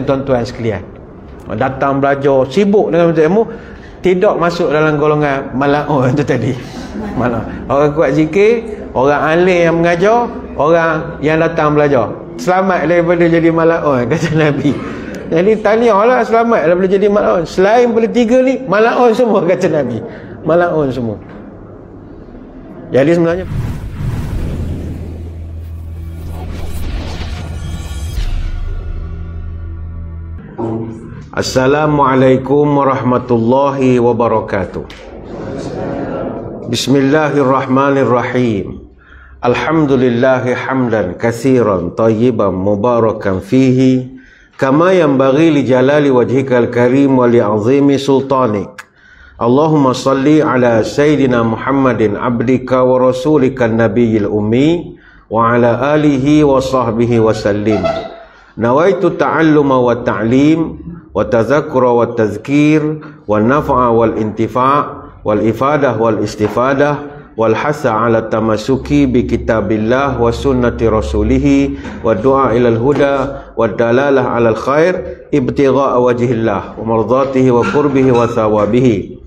tuan-tuan sekalian. Datang belajar, sibuk dengan menuntut ilmu, tidak masuk dalam golongan malaun itu tadi. Malaun. Orang kuat zikir, orang alim yang mengajar, orang yang datang belajar. Selamat daripada jadi malaun, kata Nabi. Jadi tahniahlah selamat daripada jadi malaun. Selain pada tiga ni, malaun semua, kata Nabi. Malaun semua. Jadi sebenarnya Assalamualaikum warahmatullahi wabarakatuh. Bismillahirrahmanirrahim. Alhamdulillahi hamdan katsiran tayyiban mubarakan fihi kama yanbaghi li jalali wajhikal karim wa li 'azimi sultanik. Allahumma salli ala sayyidina Muhammadin abdika wa rasulika nabiyil ummi wa ala alihi wa sahbihi wa sallim. Nawaitu ta'alluma wa ta'lim wa tazakkura wa tazkir wa naf'a wal intifa' wal ifadah wal istifadah wal hasa ala tamasuki bi kitabillah wa sunnati rasulih wa du'a ilal huda wa dalalah alal khair ibtigha'a wajhillah wa mardatihi wa qurbihi wa thawabihi.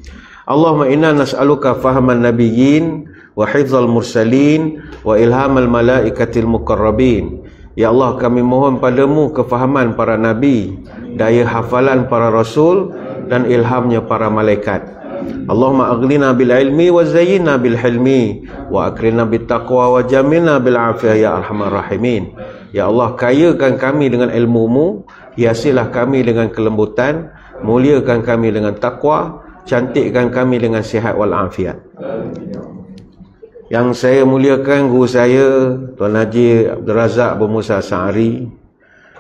Allahumma inna nas'aluka fahaman nabiyyin wa hifzal mursalin wa ilhamal malaikatil muqarrabin. Ya Allah, kami mohon padamu kefahaman para nabi, daya hafalan para rasul dan ilhamnya para malaikat. Allahumma aghlina bil ilmi wa zayyinna bil hilmi wa akrina bit taqwa wa jamilna bil afiyah ya arhamar rahimin. Ya Allah, kayakan kami dengan ilmu-Mu, hiasilah kami dengan kelembutan, muliakan kami dengan takwa, cantikkan kami dengan sihat wal afiat. Yang saya muliakan guru saya Tuan Haji Abdul Razak bin Musa Sa'ari,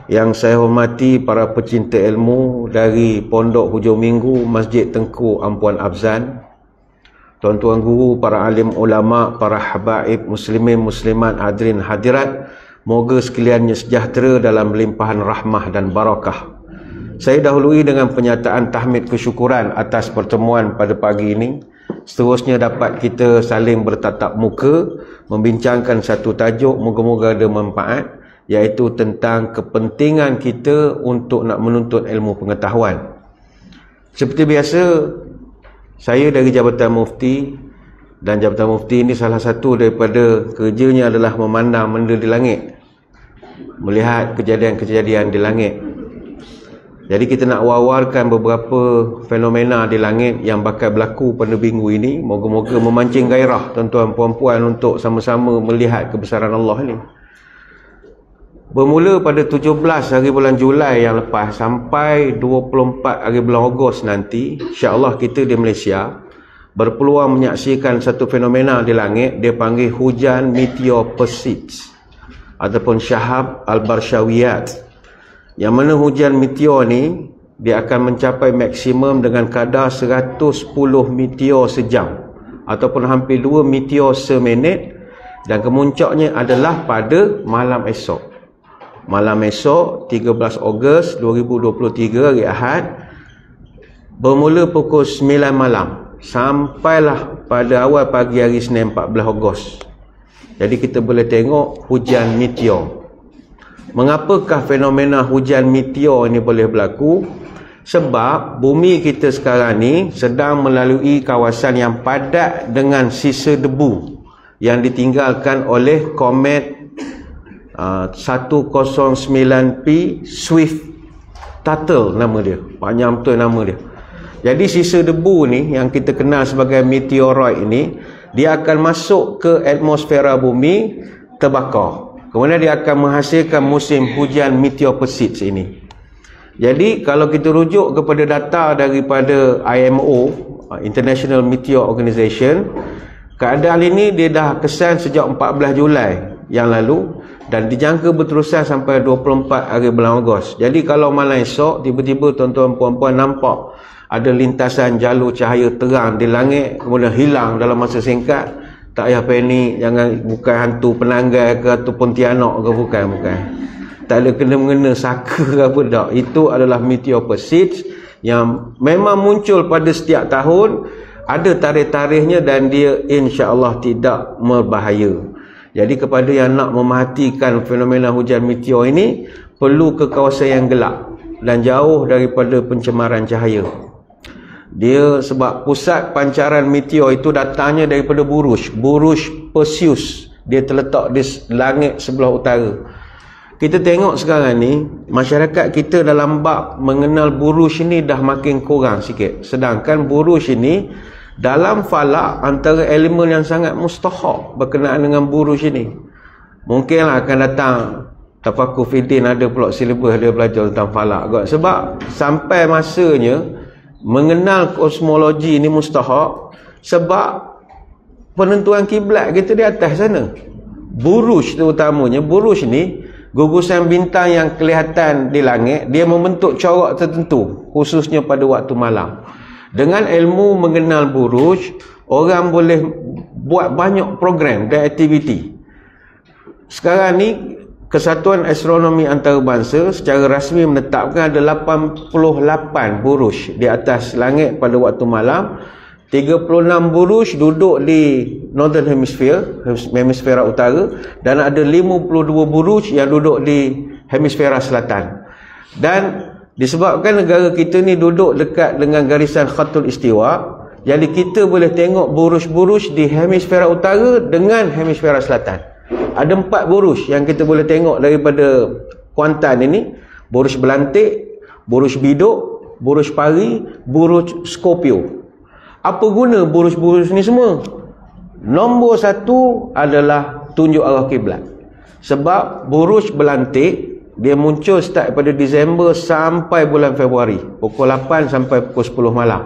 yang saya hormati para pecinta ilmu dari Pondok Hujung Minggu Masjid Tengku Ampuan Afzan, tuan-tuan guru, para alim ulama, para habaib muslimin muslimat, hadirin hadirat, moga sekaliannya sejahtera dalam limpahan rahmah dan barakah. Saya dahului dengan penyataan tahmid kesyukuran atas pertemuan pada pagi ini. Seterusnya dapat kita saling bertatap muka membincangkan satu tajuk, moga-moga ada manfaat, iaitu tentang kepentingan kita untuk nak menuntut ilmu pengetahuan. Seperti biasa, saya dari Jabatan Mufti, dan Jabatan Mufti ini salah satu daripada kerjanya adalah memandang benda di langit, melihat kejadian-kejadian di langit. Jadi kita nak wawarkan beberapa fenomena di langit yang bakal berlaku pada minggu ini. Moga-moga memancing gairah tuan-tuan puan-puan untuk sama-sama melihat kebesaran Allah ini. Bermula pada 17 hari bulan Julai yang lepas sampai 24 hari bulan Ogos nanti, insya-Allah kita di Malaysia berpeluang menyaksikan satu fenomena di langit, dia panggil hujan meteor Perseids ataupun Shahab al-Barshawiyat. Yang mana hujan meteor ni dia akan mencapai maksimum dengan kadar 110 meteor sejam ataupun hampir 2 meteor seminit, dan kemuncaknya adalah pada malam esok. Malam esok 13 Ogos 2023 hari Ahad, bermula pukul 9 malam sampailah pada awal pagi hari Senin 14 Ogos. Jadi kita boleh tengok hujan meteor. Mengapakah fenomena hujan meteor ini boleh berlaku? Sebab bumi kita sekarang ni sedang melalui kawasan yang padat dengan sisa debu yang ditinggalkan oleh komet 109P Swift Tuttle, nama dia. Panjang betul nama dia. Jadi sisa debu ni yang kita kenal sebagai meteoroid ini, dia akan masuk ke atmosfera bumi, terbakar. Kemudian dia akan menghasilkan musim hujan meteor Perseids ini. Jadi kalau kita rujuk kepada data daripada IMO, International Meteor Organization, keadaan ini dia dah kesan sejak 14 Julai yang lalu dan dijangka berterusan sampai 24 hari bulan Ogos. Jadi kalau malam esok tiba-tiba tuan-tuan puan-puan nampak ada lintasan jalur cahaya terang di langit kemudian hilang dalam masa singkat, tak payah panik, jangan, bukan hantu penanggal ke atau pontianak ke, bukan. Tak ada kena-mengena saka ke apa, tak. Itu adalah meteor Perseids yang memang muncul pada setiap tahun, ada tarikh-tarikhnya dan dia insya-Allah tidak berbahaya. Jadi kepada yang nak memerhatikan fenomena hujan meteor ini, perlu ke kawasan yang gelap. dan jauh daripada pencemaran cahaya. Dia sebab pusat pancaran meteor itu datangnya daripada Buruj Perseus. Dia terletak di langit sebelah utara. Kita tengok sekarang ni, masyarakat kita dalam bab mengenal Buruj ini dah makin kurang sikit. Sedangkan Buruj ini dalam falak antara elemen yang sangat mustahak berkenaan dengan Buruj ini. Mungkinlah akan datang Tafakur Fiddin ada pula silibus dia belajar tentang falak kot. Sebab sampai masanya mengenal kosmologi ini mustahak, sebab penentuan kiblat kita di atas sana. Buruj terutamanya, Buruj ni gugusan bintang yang kelihatan di langit, dia membentuk corak tertentu khususnya pada waktu malam. Dengan ilmu mengenal Buruj, orang boleh buat banyak program dan aktiviti. Sekarang ni Kesatuan Astronomi Antarabangsa secara rasmi menetapkan ada 88 Buruj di atas langit pada waktu malam. 36 Buruj duduk di Northern Hemisphere, hemisfera utara, dan ada 52 Buruj yang duduk di hemisfera selatan. Dan disebabkan negara kita ni duduk dekat dengan garisan Khatul Istiwa, jadi kita boleh tengok Buruj-Buruj di hemisfera utara dengan hemisfera selatan. Ada 4 Buruj yang kita boleh tengok daripada Kuantan ini. Buruj Belantik, Buruj Biduk, Buruj Pari, Buruj Scorpio. Apa guna Buruj-Buruj ni semua? Nombor 1 adalah tunjuk arah kiblat. Sebab Buruj Belantik dia muncul start pada Disember sampai bulan Februari, pukul 8 sampai pukul 10 malam.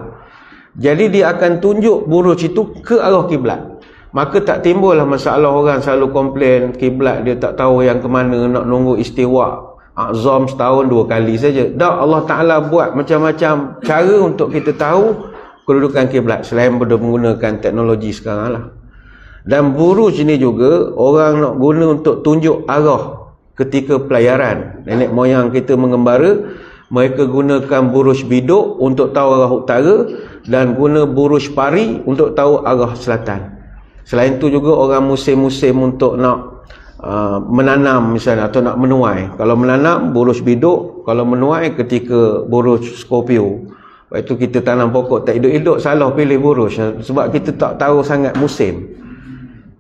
Jadi dia akan tunjuk Buruj itu ke arah kiblat. Maka tak timbullah masalah orang selalu komplain kiblat dia tak tahu yang ke mana, nak nunggu istiwa azam setahun 2 kali saja. Tak, Allah Ta'ala buat macam-macam cara untuk kita tahu kedudukan kiblat selain pada menggunakan teknologi sekarang lah. Dan Buruj ini juga orang nak guna untuk tunjuk arah ketika pelayaran. Nenek moyang kita mengembara, mereka gunakan Buruj Biduk untuk tahu arah utara dan guna Buruj Pari untuk tahu arah selatan. Selain itu juga orang musim-musim untuk nak menanam misalnya atau nak menuai. Kalau menanam Buruj Biduk, kalau menuai ketika Buruj Scorpio. Lepas itu kita tanam pokok tak hidup-hidup, salah pilih Buruj sebab kita tak tahu sangat musim.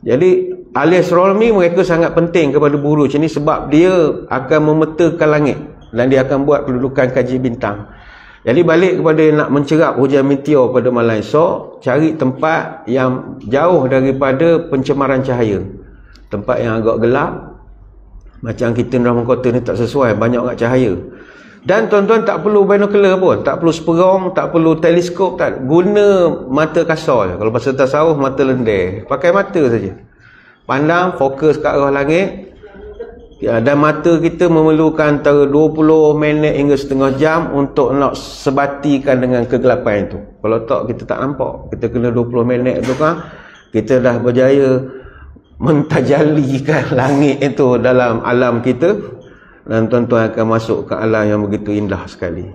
Jadi ahli astronomi mereka sangat penting kepada Buruj ini sebab dia akan memetakan langit dan dia akan buat kedudukan kaji bintang. Jadi balik kepada nak mencerap hujan meteor pada malam esok, cari tempat yang jauh daripada pencemaran cahaya. Tempat yang agak gelap. Macam kita di dalam kota ni tak sesuai, banyak agak cahaya. Dan tuan-tuan tak perlu binocular pun, tak perlu seperong, tak perlu teleskop, tak. Guna mata kasar je. Kalau bahasa tasawuf, mata lendir. Pakai mata saja. Pandang, fokus ke arah langit. Ya, dan mata kita memerlukan antara 20 minit hingga setengah jam untuk nak sebatikan dengan kegelapan itu. Kalau tak, kita tak nampak. Kita kena 20 minit tu kan, kita dah berjaya mentajalikan langit itu dalam alam kita. Dan tuan-tuan akan masuk ke alam yang begitu indah sekali.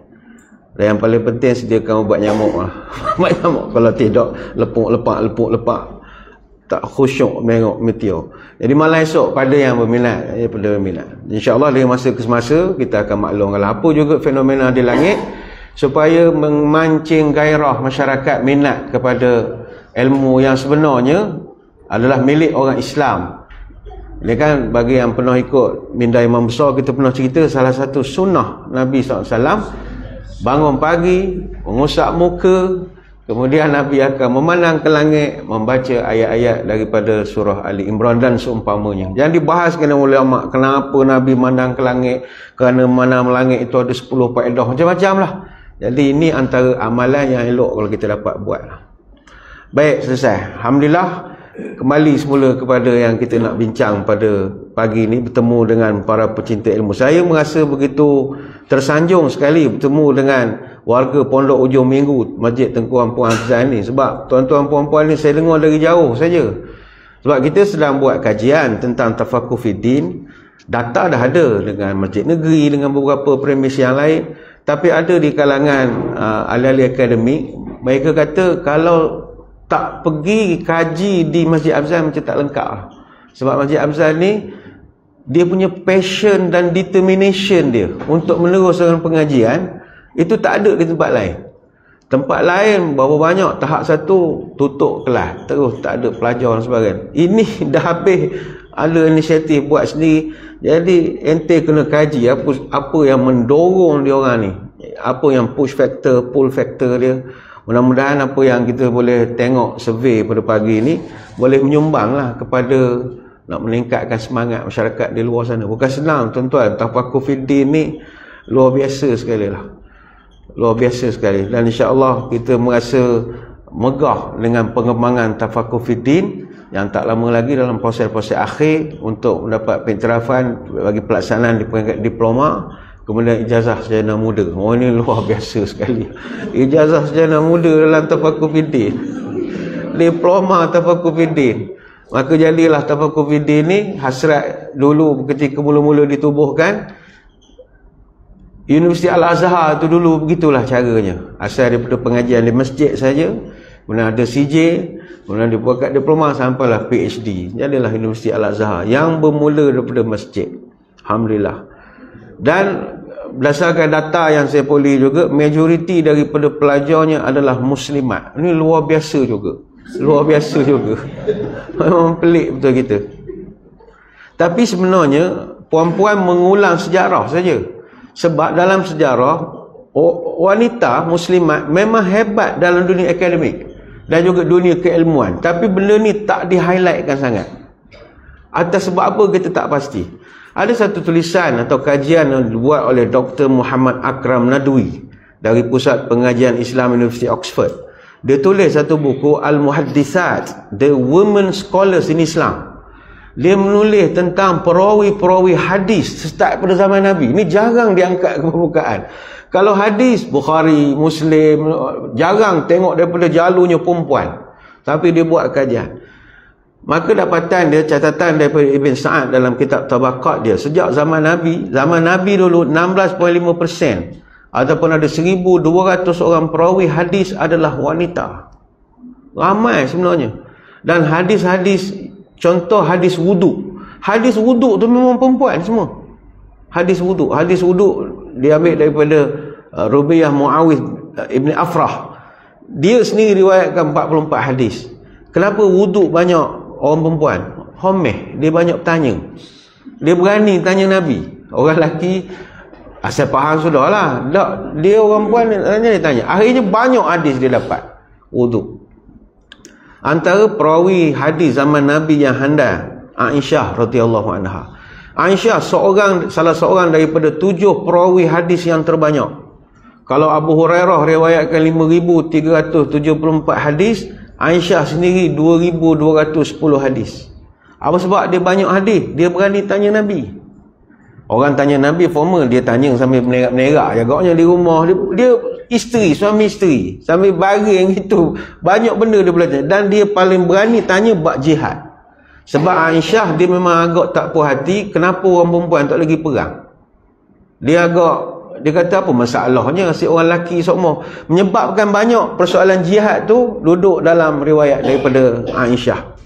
Dan yang paling penting, sediakan ubat nyamuk lah. Ubat nyamuk. Kalau tidak, lepuk-lepak. Tak khusyuk menengok meteor. Jadi malam esok pada yang berminat, InsyaAllah dari masa ke semasa kita akan maklumkan apa juga fenomena di langit supaya memancing gairah masyarakat minat kepada ilmu yang sebenarnya adalah milik orang Islam. Ini kan bagi yang pernah ikut minda imam besar, kita pernah cerita salah satu sunnah Nabi SAW, bangun pagi, mengusap muka, kemudian Nabi akan memandang ke langit, membaca ayat-ayat daripada surah Ali Imran dan seumpamanya. Jangan dibahas kena ulama kenapa Nabi memandang ke langit, kerana memandang langit itu ada 10 faedah, macam-macam lah. Jadi ini antara amalan yang elok kalau kita dapat buat. Baik, selesai. Alhamdulillah. Kembali semula kepada yang kita nak bincang pada pagi ini, bertemu dengan para pecinta ilmu. Saya merasa begitu tersanjung sekali bertemu dengan warga Pondok Ujung Minggu, Masjid Tengku Ampung Hafizan ni. Sebab tuan-tuan puan-puan ni saya dengar dari jauh saja. Sebab kita sedang buat kajian tentang Tafakur Fiddin. Data dah ada dengan Masjid Negeri, dengan beberapa premis yang lain. Tapi ada di kalangan ahli-ahli akademik, mereka kata kalau tak pergi kaji di Masjid Afzal macam tak lengkap. Sebab Masjid Afzal ni dia punya passion dan determination dia untuk meneruskan pengajian, itu tak ada di tempat lain. Tempat lain berapa banyak, tahap 1 tutup kelas, terus tak ada pelajar dan sebagainya. Ini dah habis ada inisiatif buat sendiri. Jadi ente kena kaji apa yang mendorong dia orang ni, apa yang push factor, pull factor dia. Mudah-mudahan apa yang kita boleh tengok survey pada pagi ni boleh menyumbanglah kepada nak meningkatkan semangat masyarakat di luar sana. Bukan senang tuan-tuan, Tafakur Fiddin ni luar biasa sekali lah. Luar biasa sekali. Dan insya-Allah kita merasa megah dengan pengembangan Tafakur Fiddin yang tak lama lagi dalam proses-proses akhir untuk mendapat penterafan bagi pelaksanaan di peringkat diploma, kemudian ijazah sarjana muda. Oh, ini luar biasa sekali. Ijazah sarjana muda dalam Tafakur Fiddin, diploma Tafakur Fiddin. Maka jadilah Tafakur Fiddin ni hasrat dulu ketika mula-mula ditubuhkan. Universiti Al-Azhar tu dulu begitulah caranya. Asal daripada pengajian di masjid saja, kemudian ada CJ, kemudian dibuat diploma sampailah PhD. Jadilah Universiti Al-Azhar yang bermula daripada masjid. Alhamdulillah. Dan berdasarkan data yang saya peroleh juga, majoriti daripada pelajarnya adalah muslimat. Ini luar biasa juga. Luar biasa juga. Memang pelik betul kita. Tapi sebenarnya puan-puan mengulang sejarah saja. Sebab dalam sejarah wanita muslimat memang hebat dalam dunia akademik dan juga dunia keilmuan. Tapi benda ni tak di-highlightkan sangat. Atas sebab apa kita tak pasti. Ada satu tulisan atau kajian yang dibuat oleh Dr. Muhammad Akram Nadwi dari Pusat Pengajian Islam Universiti Oxford. Dia tulis satu buku Al-Muhaddisat, The Women Scholars in Islam. Dia menulis tentang perawi-perawi hadis start pada zaman Nabi. Ini jarang diangkat ke permukaan. Kalau hadis, Bukhari, Muslim, jarang tengok daripada jalurnya perempuan. Tapi dia buat kajian. Maka dapatan dia, catatan daripada Ibn Sa'ad dalam kitab Tabaqat dia, sejak zaman Nabi dulu 16.5% ataupun ada 1,200 orang perawi hadis adalah wanita. Ramai sebenarnya. Dan hadis-hadis, contoh hadis wuduk. Hadis wuduk tu memang perempuan semua. Hadis wuduk diambil daripada Rubaiyah Muawidh Ibn Afrah. Dia sendiri riwayatkan 44 hadis. Kenapa wuduk banyak orang perempuan? Homeh, dia banyak bertanya. Dia berani tanya Nabi. Orang lelaki asal faham sudahlah. Tak, dia orang perempuan dia tanya. Akhirnya banyak hadis dia dapat wuduk. Antara perawi hadis zaman Nabi yang handal, Aisyah radhiyallahu anha. Aisyah salah seorang daripada 7 perawi hadis yang terbanyak. Kalau Abu Hurairah riwayatkan 5,374 hadis, Aisyah sendiri 2,210 hadis. Apa sebab dia banyak hadis? Dia berani tanya Nabi. Orang tanya Nabi formal, dia tanya sambil menerak-menerak agaknya di rumah. Dia isteri, suami isteri, sambil baring itu, banyak benda dia belajar. Dan dia paling berani tanya bab jihad. Sebab Aisyah dia memang agak tak puas hati, kenapa orang perempuan tak lagi perang. Dia kata apa masalahnya si orang lelaki semua. Menyebabkan banyak persoalan jihad tu duduk dalam riwayat daripada Aisyah.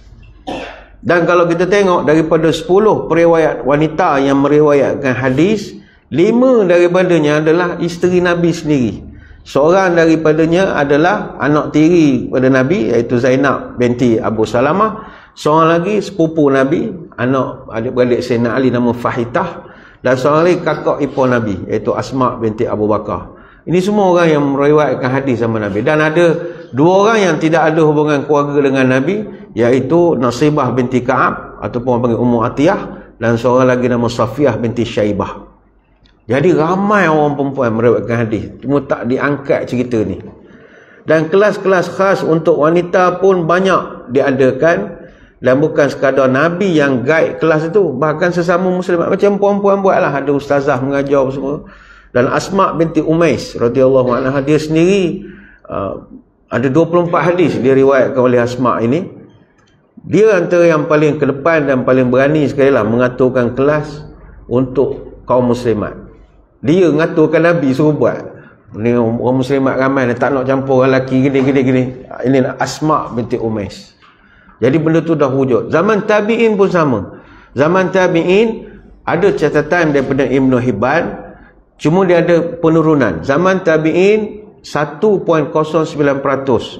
Dan kalau kita tengok daripada 10 periwayat wanita yang meriwayatkan hadis, 5 daripadanya adalah isteri Nabi sendiri. Seorang daripadanya adalah anak tiri pada Nabi, iaitu Zainab binti Abu Salamah. Seorang lagi sepupu Nabi, anak adik-beradik Sayyidina Ali, nama Fahitah. Dan seorang lagi kakak ipar Nabi, iaitu Asma binti Abu Bakar. Ini semua orang yang meriwayatkan hadis sama Nabi. Dan ada 2 orang yang tidak ada hubungan keluarga dengan Nabi, iaitu Nasibah binti Ka'ab ataupun orang panggil Ummu Atiyah, dan seorang lagi nama Safiyah binti Syaibah. Jadi ramai orang perempuan meriwayatkan hadis, cuma tak diangkat cerita ni. Dan kelas-kelas khas untuk wanita pun banyak diadakan. Dan bukan sekadar Nabi yang guide kelas itu, bahkan sesama muslimat macam puan-puan buatlah, ada ustazah mengajar semua. Dan Asma binti Umais radhiyallahu anha, dia sendiri ada 24 hadis dia riwayatkan oleh Asma ini. Dia antara yang paling ke depan dan paling berani sekali lah mengaturkan kelas untuk kaum muslimat. Dia mengaturkan Nabi suruh buat. Ni orang muslimat ramai, dia tak nak campur orang lelaki gini. Ini Asma binti Umais. Jadi benda tu dah wujud. Zaman tabi'in pun sama. Zaman tabi'in, Ada catatan daripada Ibn Hibban, cuma dia ada penurunan. Zaman tabi'in 1.09%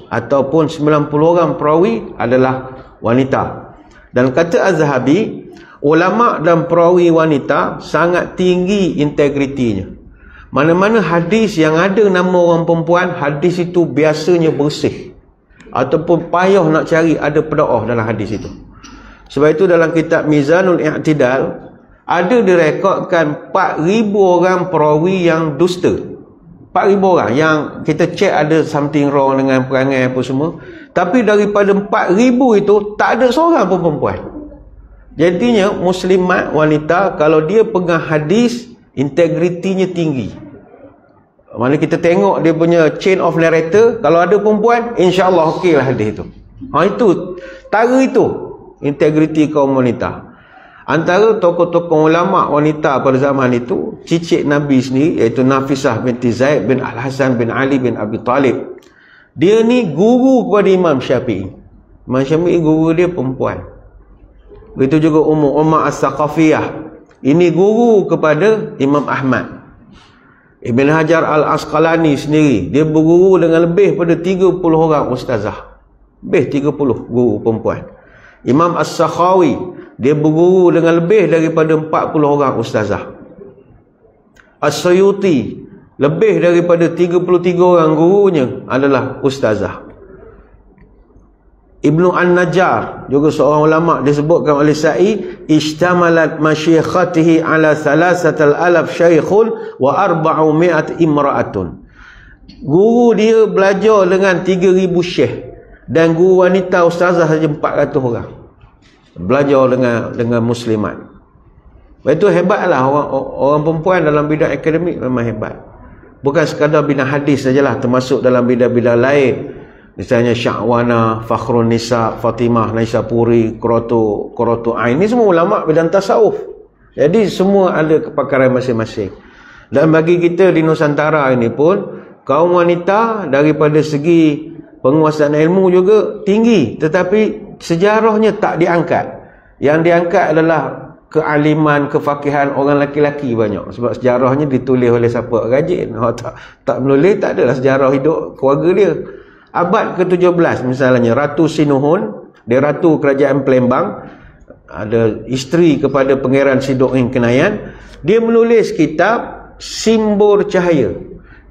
ataupun 90 orang perawi adalah wanita. Dan kata Az-Zahabi, ulama dan perawi wanita sangat tinggi integritinya. Mana-mana hadis yang ada nama orang perempuan, hadis itu biasanya bersih, ataupun payah nak cari ada pedoah dalam hadis itu. Sebab itu dalam kitab Mizanul I'tidal ada direkodkan 4,000 orang perawi yang dusta. 4,000 orang yang kita cek ada something wrong dengan perangai apa semua. Tapi daripada 4,000 itu tak ada seorang pun perempuan. Jadinya muslimat wanita kalau dia pegang hadis, integritinya tinggi. Mana kita tengok dia punya chain of narrator, kalau ada perempuan, insya-Allah okeylah hadis itu. Itu tara itu integriti kaum wanita. Antara tokoh-tokoh ulama wanita pada zaman itu, cicit Nabi sendiri, iaitu Nafisah binti Zaid bin Al-Hasan bin Ali bin Abi Talib. Dia ni guru kepada Imam Syafi'i. Imam Syafi'i guru dia perempuan. Begitu juga Ummu Ummah As-Saqafiyah. Ini guru kepada Imam Ahmad. Ibn Hajar Al-Asqalani sendiri, dia berguru dengan lebih pada 30 orang ustazah. Lebih 30 guru perempuan. Imam As-Sakhawi, dia berguru dengan lebih daripada 40 orang ustazah. As-Suyuti, lebih daripada 33 orang gurunya adalah ustazah. Ibnu An-Najjar, juga seorang ulama, disebutkan oleh Sa'i, ishtamalat masyikhatihi ala 3,000 syaikhun wa 400 imra'atun. Guru dia belajar dengan 3,000 syekh, dan guru wanita ustazah saja 400 orang. Belajar dengan muslimat. Itu hebatlah orang perempuan dalam bidang akademik, memang hebat. Bukan sekadar bidang hadis sajalah, termasuk dalam bidang-bidang lain. Misalnya Syahwana, Fakhrun Nisa, Fatimah Naisapuri, Qurratu Ain. Ini semua ulama bidang tasawuf. Jadi semua ada kepakaran masing-masing. Dan bagi kita di Nusantara ini pun, kaum wanita daripada segi penguasaan ilmu juga tinggi, tetapi sejarahnya tak diangkat. Yang diangkat adalah kealiman, kefakihan orang laki-laki banyak. Sebab sejarahnya ditulis oleh siapa rajin. Tak menulis, tak adalah sejarah hidup keluarga dia. Abad ke-17 misalnya, Ratu Sinuhun, dia ratu kerajaan Palembang, ada isteri kepada Pangeran Sidoin Kenayan. Dia menulis kitab Simbur Cahaya.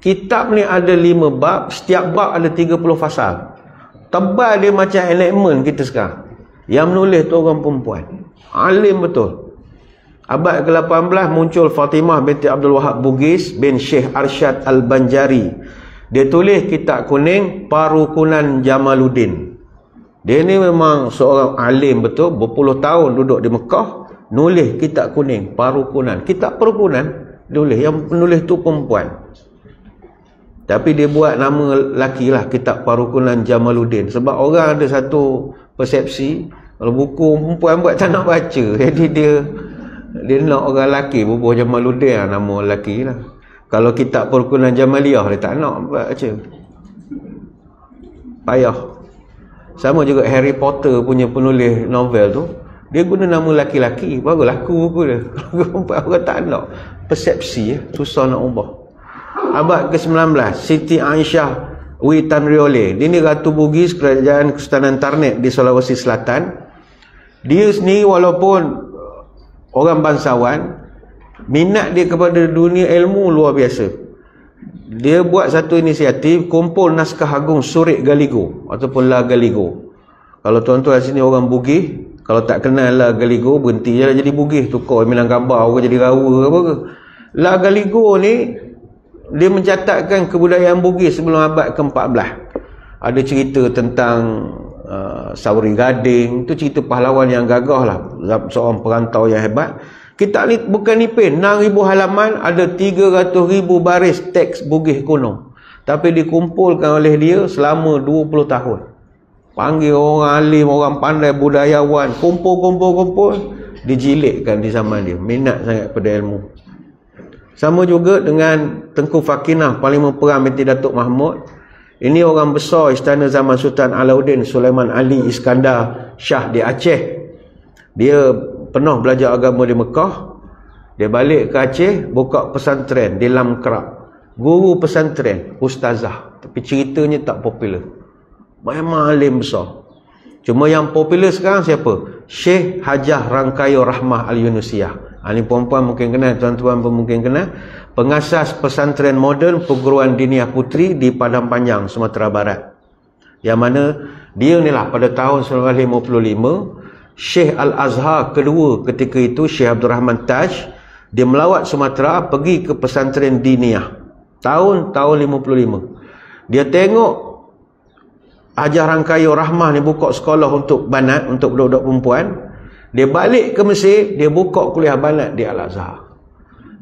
Kitab ni ada 5 bab, setiap bab ada 30 fasal. Tebal dia macam enactment kita sekarang. Yang menulis tu orang perempuan, alim betul. Abad ke-18 muncul Fatimah binti Abdul Wahab Bugis bin Syekh Arsyad Al-Banjari. Dia tulis kitab kuning Parukunan Jamaluddin. Dia ni memang seorang alim betul, berpuluh tahun duduk di Mekah, nulis kitab kuning Parukunan. Kitab Parukunan tulis, yang penulis tu perempuan. Tapi dia buat nama lelaki lah, kitab Parukunan Jamaluddin. Sebab orang ada satu persepsi, kalau buku perempuan buat tak nak baca. Jadi dia nak orang lelaki, bubuh Jamaluddin lah, nama lelaki lah. Kalau kitab Parukunan Jamaliyah dia tak nak baca. Payah. Sama juga Harry Potter punya penulis novel tu, dia guna nama laki-laki, baru laku buku dia. Orang tak nak. Persepsi susah nak ubah. Abad ke-19, Siti Aisyah Witan Riole. Dia ni Ratu Bugis Kerajaan Kesultanan Tarnet di Sulawesi Selatan. Dia sendiri walaupun orang bangsawan, minat dia kepada dunia ilmu luar biasa. Dia buat satu inisiatif, kumpul naskah agung Surik Galigo ataupun La Galigo. Kalau tuan-tuan sini orang Bugis, kalau tak kenal La Galigo, berhenti je lah jadi Bugis, tukar minang gambar, orang jadi rawa apa ke. La Galigo ni dia mencatatkan kebudayaan Bugis sebelum abad ke-14. Ada cerita tentang Sauri Gading, tu cerita pahlawan yang gagah lah, seorang perantau yang hebat. Kitab ni bukan nipin, 6,000 halaman, ada 300,000 baris teks Bugis kuno. Tapi dikumpulkan oleh dia selama 20 tahun. Panggil orang alim, orang pandai, budayawan, kumpul, dijilikkan di zaman dia. Minat sangat pada ilmu. Sama juga dengan Tengku Fakinah, Panglima Perang binti Datuk Mahmud. Ini orang besar istana zaman Sultan Alauddin Sulaiman Ali Iskandar Shah di Aceh. Dia pernah belajar agama di Mekah. Dia balik ke Aceh, buka pesantren di Lam Kerak. Guru pesantren, ustazah. Tapi ceritanya tak popular. Memang alim besar. Cuma yang popular sekarang siapa? Syekh Hajah Rangkayo Rahmah Al-Yunusiyah. Ini perempuan mungkin kenal, tuan-tuan pun mungkin kenal. Pengasas pesantren moden Perguruan Diniah Puteri di Padang Panjang, Sumatera Barat. Yang mana dia ni lah pada tahun 1955, Syekh Al-Azhar kedua ketika itu, Syekh Abdul Rahman Taj, dia melawat Sumatera, pergi ke pesantren Diniah. Tahun 55. Dia tengok Hajah Rangkayo Rahmah ni buka sekolah untuk banat, untuk budak-budak perempuan. Dia balik ke Mesir, dia buka kuliah banat di Al-Azhar.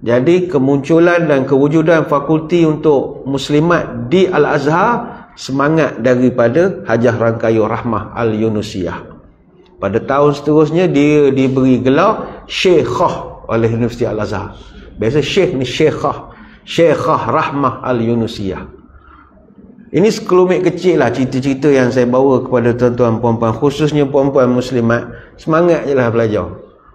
Jadi kemunculan dan kewujudan fakulti untuk muslimat di Al-Azhar semangat daripada Hajah Rangkayo Rahmah Al-Yunusiyah. Pada tahun seterusnya dia diberi gelar Syekhah oleh Universiti Al-Azhar. Biasa Syekh ni Syekhah. Syekhah Rahmah Al-Yunusiyah. Ini sekelumit kecil lah cerita-cerita yang saya bawa kepada tuan-tuan puan-puan, khususnya puan-puan muslimat. Semangat je lah belajar.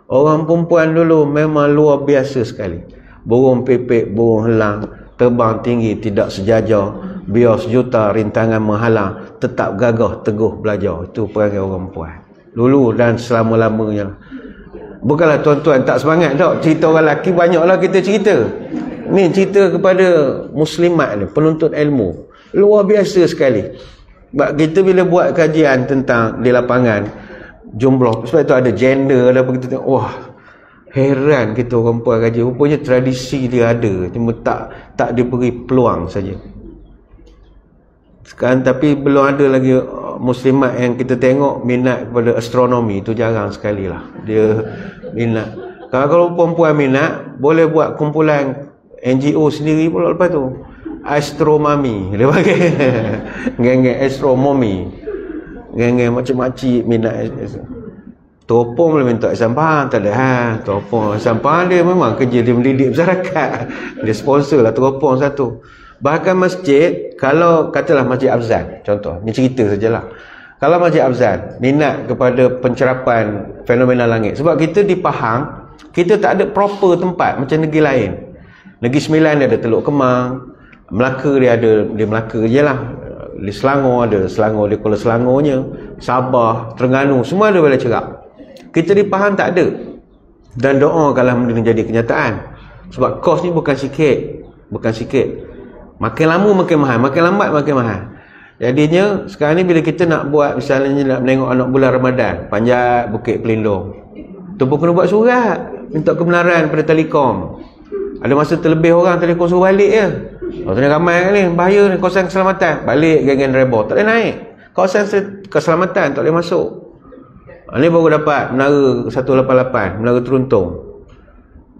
Orang perempuan dulu memang luar biasa sekali. Burung pipik, burung helang, terbang tinggi, tidak sejajar, biar sejuta rintangan menghalang, tetap gagah teguh belajar. Itu perangai orang perempuan dulu dan selama-lamanya. Bukanlah tuan-tuan tak semangat tak, cerita orang lelaki banyaklah kita cerita. Ni cerita kepada muslimat ni, penuntut ilmu. Luar biasa sekali. Sebab kita bila buat kajian tentang di lapangan jumlah, sebab itu ada gender, ada apa, kita tengok, wah, heran kita orang perempuan kaji. Rupanya tradisi dia ada, cuma tak diberi peluang saja. Sekarang tapi belum ada lagi muslimat yang kita tengok minat kepada astronomi. Itu jarang sekali lah dia minat. Kalau perempuan minat, boleh buat kumpulan NGO sendiri pula lepas tu. Astromami dia panggil. Geng-geng astronomi, geng-geng macam-macam minat. Teropong boleh minta sampah, tak ada teropong sampah dia memang kerja dia mendidik masyarakat. Dia sponsor lah teropong satu. Bahkan masjid, kalau katalah Masjid Afzan, contoh, ni cerita sajalah. Kalau Masjid Afzan minat kepada pencerapan fenomena langit, sebab kita di Pahang, kita tak ada proper tempat macam negeri lain. Negeri Sembilan dia ada Teluk Kemang, Melaka dia ada, dia Melaka je lah. Di Selangor ada Selangor, di Kuala Selangornya, Sabah, Terengganu, semua ada balai cerap. Kita di Pahang tak ada. Dan doa kalau benda jadi kenyataan. Sebab kos ni bukan sikit. Bukan sikit. Makin lama makin mahal, makin lambat makin mahal. Jadinya sekarang ni bila kita nak buat, misalnya nak menengok anak bulan Ramadan, panjat Bukit Pelindung, tu pun kena buat surat, minta kebenaran pada Telekom. Ada masa terlebih orang Telekom suruh balik je. Tanya ramai ni, bahaya ni, kawasan keselamatan. Balik geng-geng rebo, tak boleh naik. Kawasan keselamatan tak boleh masuk. Ni baru dapat menara 188, menara teruntung.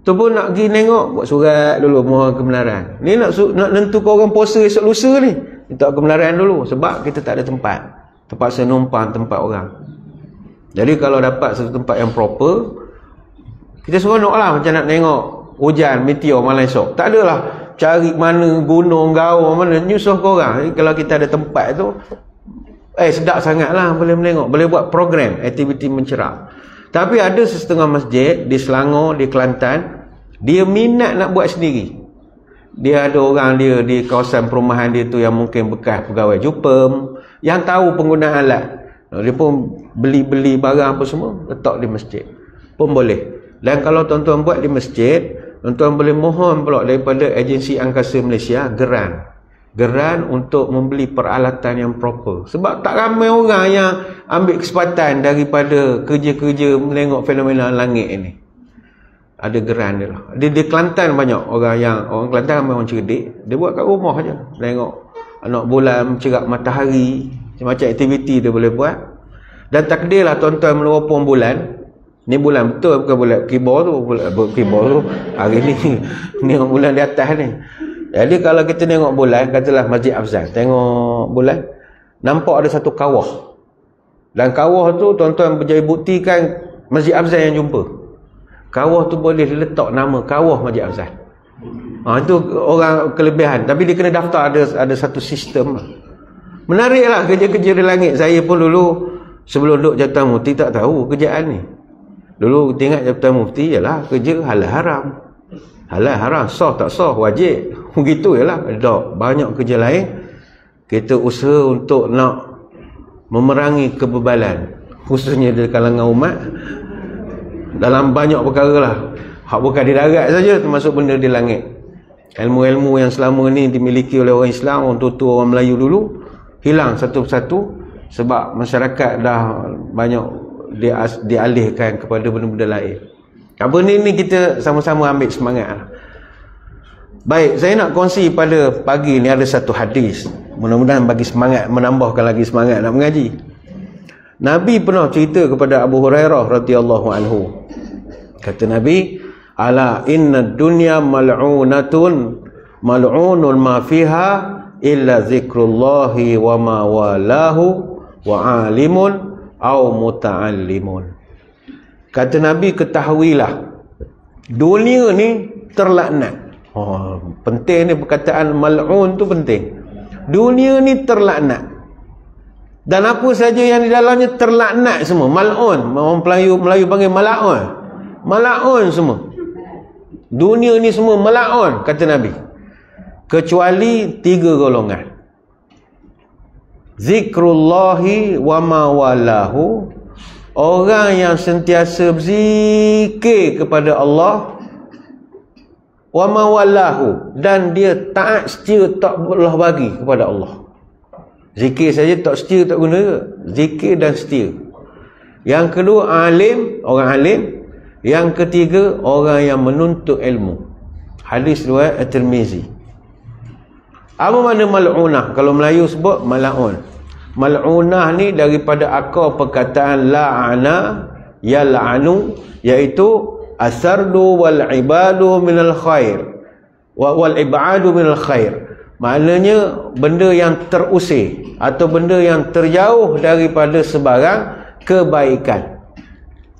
Tu pun nak pergi tengok, buat surat dulu, mohon kebenaran. Ni nak nentukan orang puasa esok lusa ni, minta kebenaran dulu. Sebab kita tak ada tempat. Terpaksa numpang tempat orang. Jadi kalau dapat satu tempat yang proper, kita seronok lah macam nak tengok hujan, meteor malam esok. Tak adalah cari mana gunung, gawang mana, nyusuh korang. Jadi kalau kita ada tempat tu, sedap sangat lah boleh menengok. Boleh buat program, aktiviti mencerap. Tapi ada setengah masjid di Selangor, di Kelantan, dia minat nak buat sendiri. Dia ada orang dia di kawasan perumahan dia tu yang mungkin bekas pegawai Jupem, yang tahu penggunaan alat. Dia pun beli-beli barang apa semua, letak di masjid. Pun boleh. Dan kalau tuan-tuan buat di masjid, tuan-tuan boleh mohon pula daripada agensi angkasa Malaysia, geran untuk membeli peralatan yang proper. Sebab tak ramai orang yang ambil kesempatan daripada kerja-kerja menengok fenomena langit ini. Ada geran dia lah. Di Kelantan banyak orang Kelantan ramai orang cerdik. Dia buat kat rumah je. Tengok anak bulan mencerap matahari, macam-macam aktiviti dia boleh buat. Dan takdirlah tuan-tuan meneropong bulan. Ni bulan betul, bukan bulan kibor tu. Kibor tu hari ni. Ni bulan di atas ni. Jadi kalau kita tengok bulan, katalah Masjid Afzan, tengok bulan, nampak ada satu kawah. Dan kawah tu tuan-tuan berjaya buktikan Masjid Afzan yang jumpa. Kawah tu boleh diletak nama kawah Masjid Afzan. Itu orang kelebihan. Tapi dia kena daftar, ada satu sistem. Menariklah kerja-kerja di langit. Saya pun dulu sebelum duduk jabatan mufti tak tahu kerjaan ni. Dulu tengok jabatan mufti ialah kerja halal haram. halal haram, sah tak sah, wajib, begitu jelah. Tak, banyak kerja lain. Kita usaha untuk nak memerangi kebebalan, khususnya di kalangan umat, dalam banyak perkara lah. Hak bukan di darat saja, termasuk benda di langit. Ilmu-ilmu yang selama ni dimiliki oleh orang Islam, orang tua-tua, orang Melayu dulu, hilang satu persatu sebab masyarakat dah banyak dialihkan kepada benda-benda lain. Apa ni kita sama-sama ambil semangat. Baik, saya nak kongsi pada pagi ni ada satu hadis. Mudah-mudahan bagi semangat, menambahkan lagi semangat nak mengaji. Nabi pernah cerita kepada Abu Hurairah radhiyallahu anhu. Kata Nabi, ala inna dunya mal'unatun mal'unun ma fiha illa zikrullahi wa ma walahu wa alimun au muta'allimun. Kata Nabi, ketahuilah dunia ni terlaknat. Penting ni perkataan mal'un tu penting. Dunia ni terlaknat. Dan apa saja yang di dalamnya terlaknat semua. Mal'un, orang Melayu panggil mal'un. Mal'un semua. Dunia ni semua mal'un, kata Nabi. Kecuali 3 golongan. Zikrullahi wa ma walahu. Orang yang sentiasa berzikir kepada Allah, wa ma walahu, dan dia taat setia tak boleh bagi kepada Allah. Zikir saja tak setia tak guna, zikir dan setia. Yang kedua alim, orang alim. Yang ketiga orang yang menuntut ilmu. Hadis riwayat At-Tirmizi. Apa makna mal'unah? Kalau Melayu sebut mal'un. Mal'unah ni daripada akar perkataan la'ana yal'anu, iaitu asardu wal ibadu minal khair wal ibadu minal khair. Maknanya benda yang terusir atau benda yang terjauh daripada sebarang kebaikan.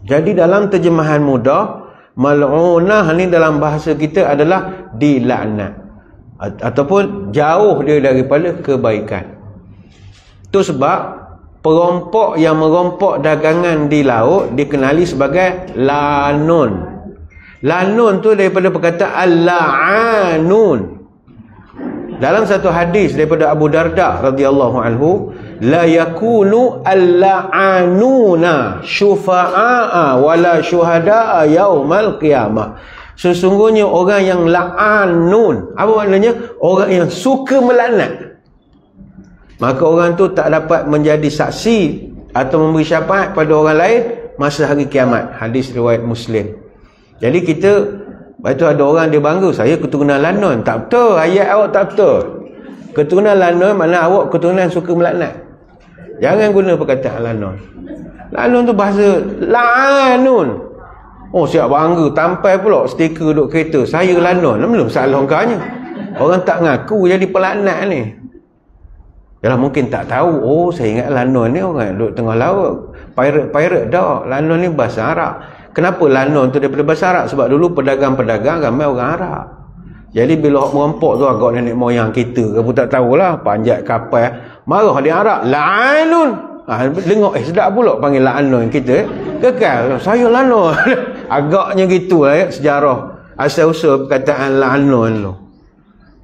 Jadi dalam terjemahan mudah, mal'unah ni dalam bahasa kita adalah dilaknat ataupun jauh dia daripada kebaikan. Itu sebab perompok yang merompok dagangan di laut dikenali sebagai lanun. Lanun tu daripada perkataan al-la'anun. Dalam satu hadis daripada Abu Darda radhiyallahu anhu, la yakunu al-la'anuna syufa'a wala syuhada'a yaumal qiyamah. Sesungguhnya orang yang la'anun, apa maknanya? Orang yang suka melaknat. Maka orang tu tak dapat menjadi saksi atau memberi syafaat pada orang lain masa hari kiamat. Hadis riwayat Muslim. Jadi kita, lepas tu ada orang dia bangga, saya keturunan lanun. Tak betul, ayat awak tak betul. Keturunan lanun makna awak keturunan suka melaknat. Jangan guna perkataan lanun. Lanun tu bahasa la'anun. Oh, siap bangga, tampai pula stiker duduk kereta, saya lanun. Belum salah orangnya. Orang tak ngaku jadi pelaknat ni. Yalah, mungkin tak tahu. Oh, saya ingat lanun ni orang duduk tengah laut. Pirate dah. Lanun ni bahasa Arab. Kenapa lanun tu daripada bahasa Arab? Sebab dulu pedagang-pedagang ramai orang Arab. Jadi bila orang merempok tu agak nenek moyang kita, kamu tak tahulah, panjat kapal, marah dia Arab, la'anun. Dengar sedap pula panggil la'anun kita. Kekal, saya lanun. Agaknya gitulah sejarah asal-usul perkataan la'anun tu.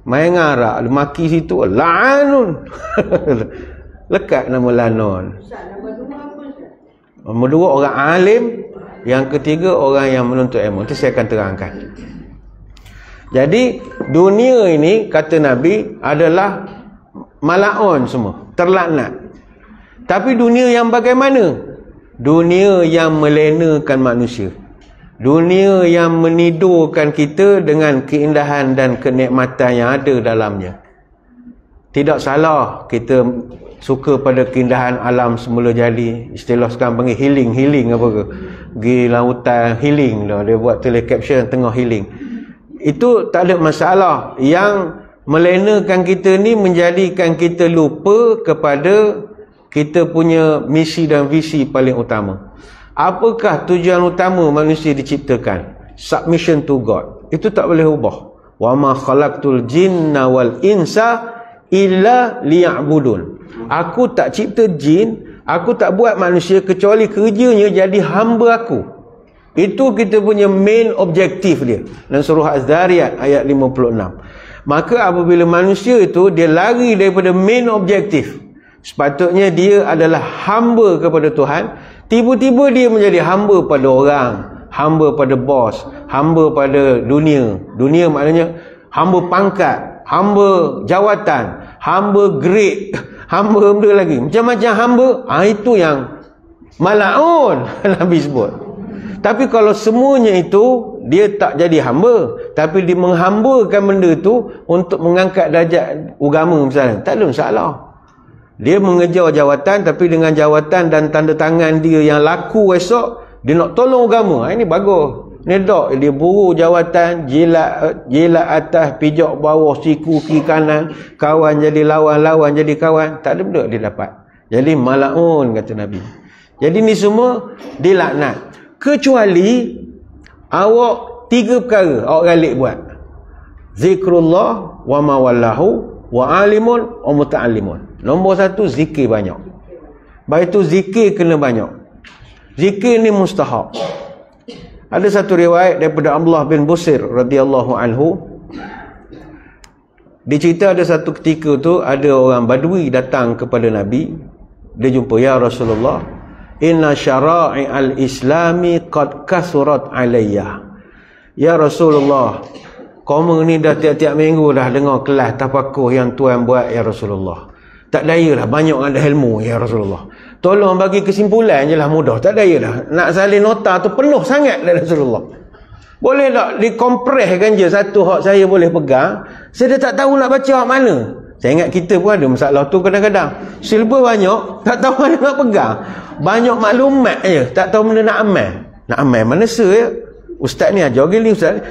Main ngarak, maki situ, la'anun. Lekat nama lanun. Nombor 2 orang alim, yang ketiga orang yang menuntut ilmu. Nanti saya akan terangkan. Jadi dunia ini kata Nabi adalah mal'un semua, terlaknat. Tapi dunia yang bagaimana? Dunia yang melenakan manusia. Dunia yang menidurkan kita dengan keindahan dan kenikmatan yang ada dalamnya. Tidak salah kita suka pada keindahan alam semula jadi. Istilah sekarang panggil healing apa ke. Pergi lautan healing dah. Dia buat tulis caption tengah healing. Itu tak ada masalah. Yang melenakan kita ni menjadikan kita lupa kepada kita punya misi dan visi paling utama. Apakah tujuan utama manusia diciptakan? Submission to God. Itu tak boleh ubah. Wa ma khalaqtul jinna wal insa illa liya'budun. Aku tak cipta jin, aku tak buat manusia kecuali kerjanya jadi hamba aku. Itu kita punya main objektif dia. Dan surah Az-Zariyat ayat 56. Maka apabila manusia itu dia lari daripada main objektif, sepatutnya dia adalah hamba kepada Tuhan, tiba-tiba dia menjadi hamba pada orang, hamba pada bos, hamba pada dunia. Dunia maknanya hamba pangkat, hamba jawatan, hamba grade, hamba benda lagi, macam-macam hamba. Itu yang mal'un Nabi sebut. Tapi kalau semuanya itu dia tak jadi hamba, tapi dia menghambakan benda itu untuk mengangkat darjat agama misalnya, tak ada masalah. Dia mengejar jawatan, tapi dengan jawatan dan tanda tangan dia yang laku esok, dia nak tolong agama. Ini bagus. Ni tak, dia buru jawatan, jilat atas, pijak bawah, siku kiri kanan, kawan jadi lawan, lawan jadi kawan. Tak ada benda dia dapat. Jadi mal'un kata Nabi. Jadi ni semua dilaknat. Kecuali awak 3 perkara awak galik buat. Zikrullah wa mawallahu wa alimun wa muta'allimun. Nombor 1, zikir banyak. Baik itu zikir kena banyak. Zikir ni mustahab. Ada satu riwayat daripada Abdullah bin Busir radhiyallahu anhu. Dicerita ada satu ketika tu ada orang Badui datang kepada Nabi. Dia jumpa, ya Rasulullah, inna syara'i al-islami qad kasurat alayya. Ya Rasulullah, kamu ni dah tiap-tiap minggu dah dengar kelas tafakuh yang tuan buat, ya Rasulullah. Tak daya dah, banyak ada ilmu, ya Rasulullah. Tolong bagi kesimpulan je lah, mudah. Tak daya dah, nak salin nota tu penuh sangat dah Rasulullah. Boleh tak dikompreskan je satu hak saya boleh pegang. Saya dah tak tahu nak baca hak mana. Saya ingat kita pun ada masalah tu kadang-kadang. Silba banyak, tak tahu mana nak pegang. Banyak maklumat je, tak tahu mana nak amal. Nak amal mana ya? Ustaz ni ajar gini, ustaz.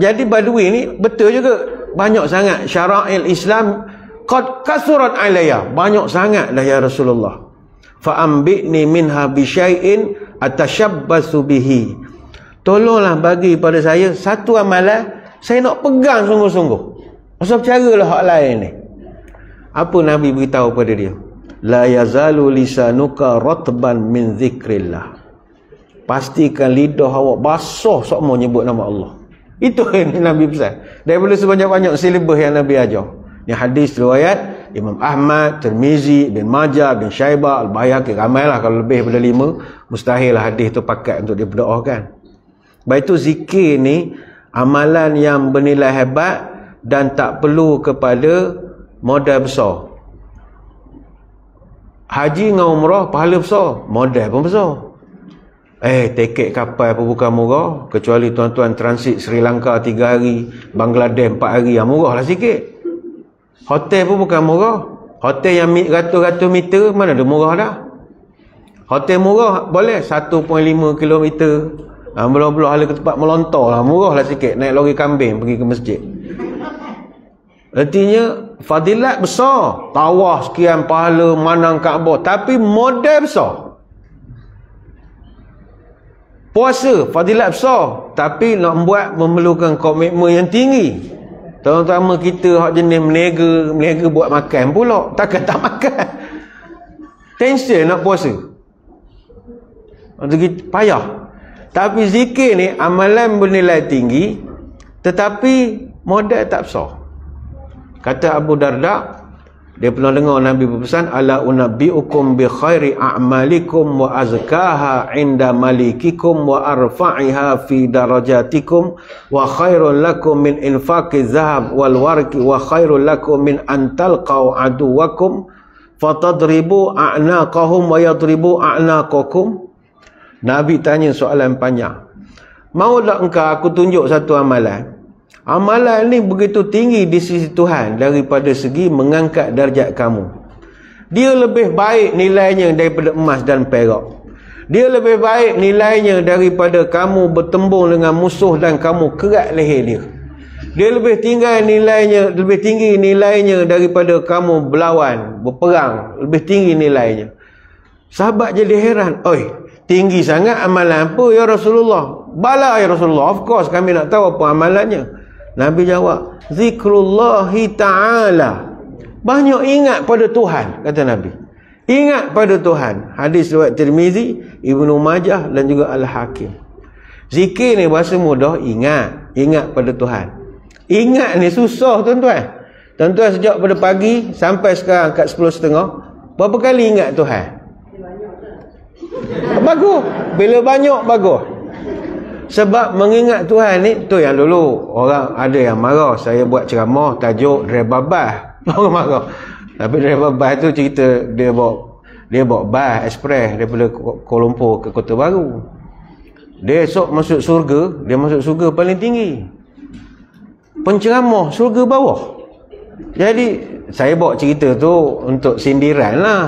Jadi Badui ni betul juga. Banyak sangat syara'il Islam qad kasurat alayya. Banyak sangat dah ya Rasulullah. Fa'ambi'ni minha bisyai'in atashabbasu bihi. Tolonglah bagi pada saya satu amalan saya nak pegang sungguh-sungguh. Pasal caralah hak lain ni. Apa Nabi beritahu pada dia? La yazalu lisanuka ratban min zikrillah. Pastikan lidah awak basah semua nyebut nama Allah. Itu yang Nabi pesan. Daripada sebanyak-banyak silibus yang Nabi ajar. Ni hadis riwayat Imam Ahmad, Tirmizi, Ibn Majah, Ibn Syaibah, Al-Baihaqi. Ramailah, kalau lebih daripada 5, mustahil lah hadis tu pakat untuk diberdoakan. Baik itu zikir ni amalan yang bernilai hebat dan tak perlu kepada modal besar. Haji dengan umrah pahala besar, modal pun besar. Tiket kapal pun bukan murah, kecuali tuan-tuan transit Sri Lanka 3 hari, Bangladesh 4 hari, yang murah lah sikit. Hotel pun bukan murah. Hotel yang ratus-ratus meter mana ada murah dah. Hotel murah boleh 1.5 km. Belum-belum ada ke tempat melontar lah, murah lah sikit, naik lori kambing pergi ke masjid. Artinya fadilat besar, tawaf sekian pahala, manang Kaabah, tapi modal besar. Puasa fadilat besar, tapi nak buat memerlukan komitmen yang tinggi. Terutama kita hak jenis meniaga buat makan pula, takkan tak makan. Tension nak puasa, payah. Tapi zikir ni amalan bernilai tinggi, tetapi modal tak besar. Kata Abu Darda, dia pernah dengar Nabi berpesan, ala unabbiukum bi khairi a'malikum wa azkaha inda malikikum wa arfa'iha fi darajatikum wa khairul lakum min infaqi zahab wal warqi wa khairul lakum min an talqaw aduwakum fatadribu a'naqahum wa yadribu a'naqakum. Nabi tanya soalan panjang. Mau tak engkau aku tunjuk satu amalan? Amalan ni begitu tinggi di sisi Tuhan daripada segi mengangkat darjat kamu. Dia lebih baik nilainya daripada emas dan perak. Dia lebih baik nilainya daripada kamu bertembung dengan musuh dan kamu kerat leher dia. Dia lebih tinggi nilainya daripada kamu berlawan, berperang, lebih tinggi nilainya. Sahabat jadi heran, oi, tinggi sangat amalan apa ya Rasulullah? Bala ya Rasulullah, of course kami nak tahu apa amalannya. Nabi jawab, zikrullahi ta'ala. Banyak ingat pada Tuhan, kata Nabi. Ingat pada Tuhan. Hadis riwayat Tirmizi, Ibnu Majah dan juga Al-Hakim. Zikir ni bahasa mudah, ingat pada Tuhan. Ingat ni susah tuan-tuan. Tuan-tuan sejak pada pagi sampai sekarang kat 10.30, berapa kali ingat Tuhan? Bagus. Bila banyak bagus. Sebab mengingat Tuhan ni, tu yang dulu orang ada yang marah saya buat ceramah tajuk driver bas. Orang marah. Tapi driver bas tu cerita dia bawa bas ekspres daripada Kuala Lumpur ke Kota Baru. Dia esok masuk surga, dia masuk surga paling tinggi. Penceramah surga bawah. Jadi saya bawa cerita tu untuk sindiran lah.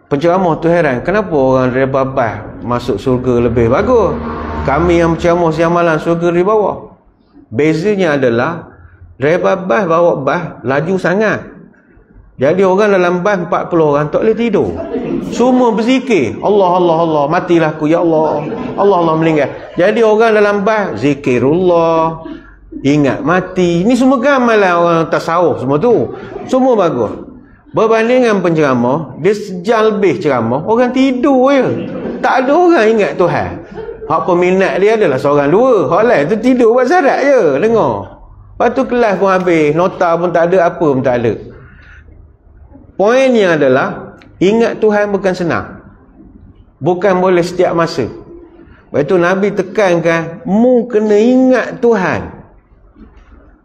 Penceramah tu heran, kenapa orang driver bas masuk surga lebih bagus? Kami yang berceramah siang malam surga di bawah. Bezanya adalah driver bas bawa bas laju sangat. Jadi orang dalam bas 40 orang tak boleh tidur. Semua berzikir. Allah, matilah aku ya Allah. Allah meninggal. Jadi orang dalam bas zikirullah, ingat mati. Ini semua amalan orang tasawuf semua tu. Semua bagus. Berbanding dengan penceramah, dia sejam lebih ceramah, orang tidur je. Tak ada orang ingat Tuhan. Hak peminat dia adalah seorang dua. Hak lain tu tidur buat syarat je, dengar. Lepas tu kelas pun habis, nota pun tak ada, apa pun tak ada. Poinnya adalah, ingat Tuhan bukan senang. Bukan boleh setiap masa. Lepas tu Nabi tekankan, mu kena ingat Tuhan.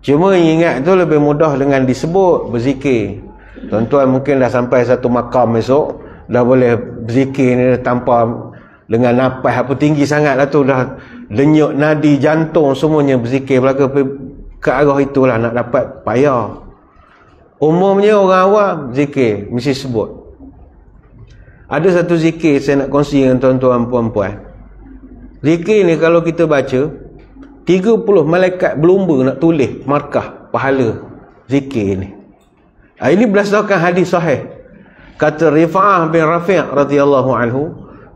Cuma ingat tu lebih mudah dengan disebut, berzikir. Tuan-tuan mungkin dah sampai satu makam esok, dah boleh berzikir ni tanpa dengan napas apa tinggi sangat lah tu, dah denyut nadi jantung semuanya berzikir belaka ke arah itulah nak dapat payah. Umumnya orang awam zikir mesti sebut. Ada satu zikir saya nak kongsi dengan tuan-tuan puan-puan. Zikir ni kalau kita baca 30 malaikat berlumba nak tulis markah pahala zikir ni. Ini berdasarkan hadis sahih. Kata Rifa'ah bin Rafi' radhiyallahu anhu,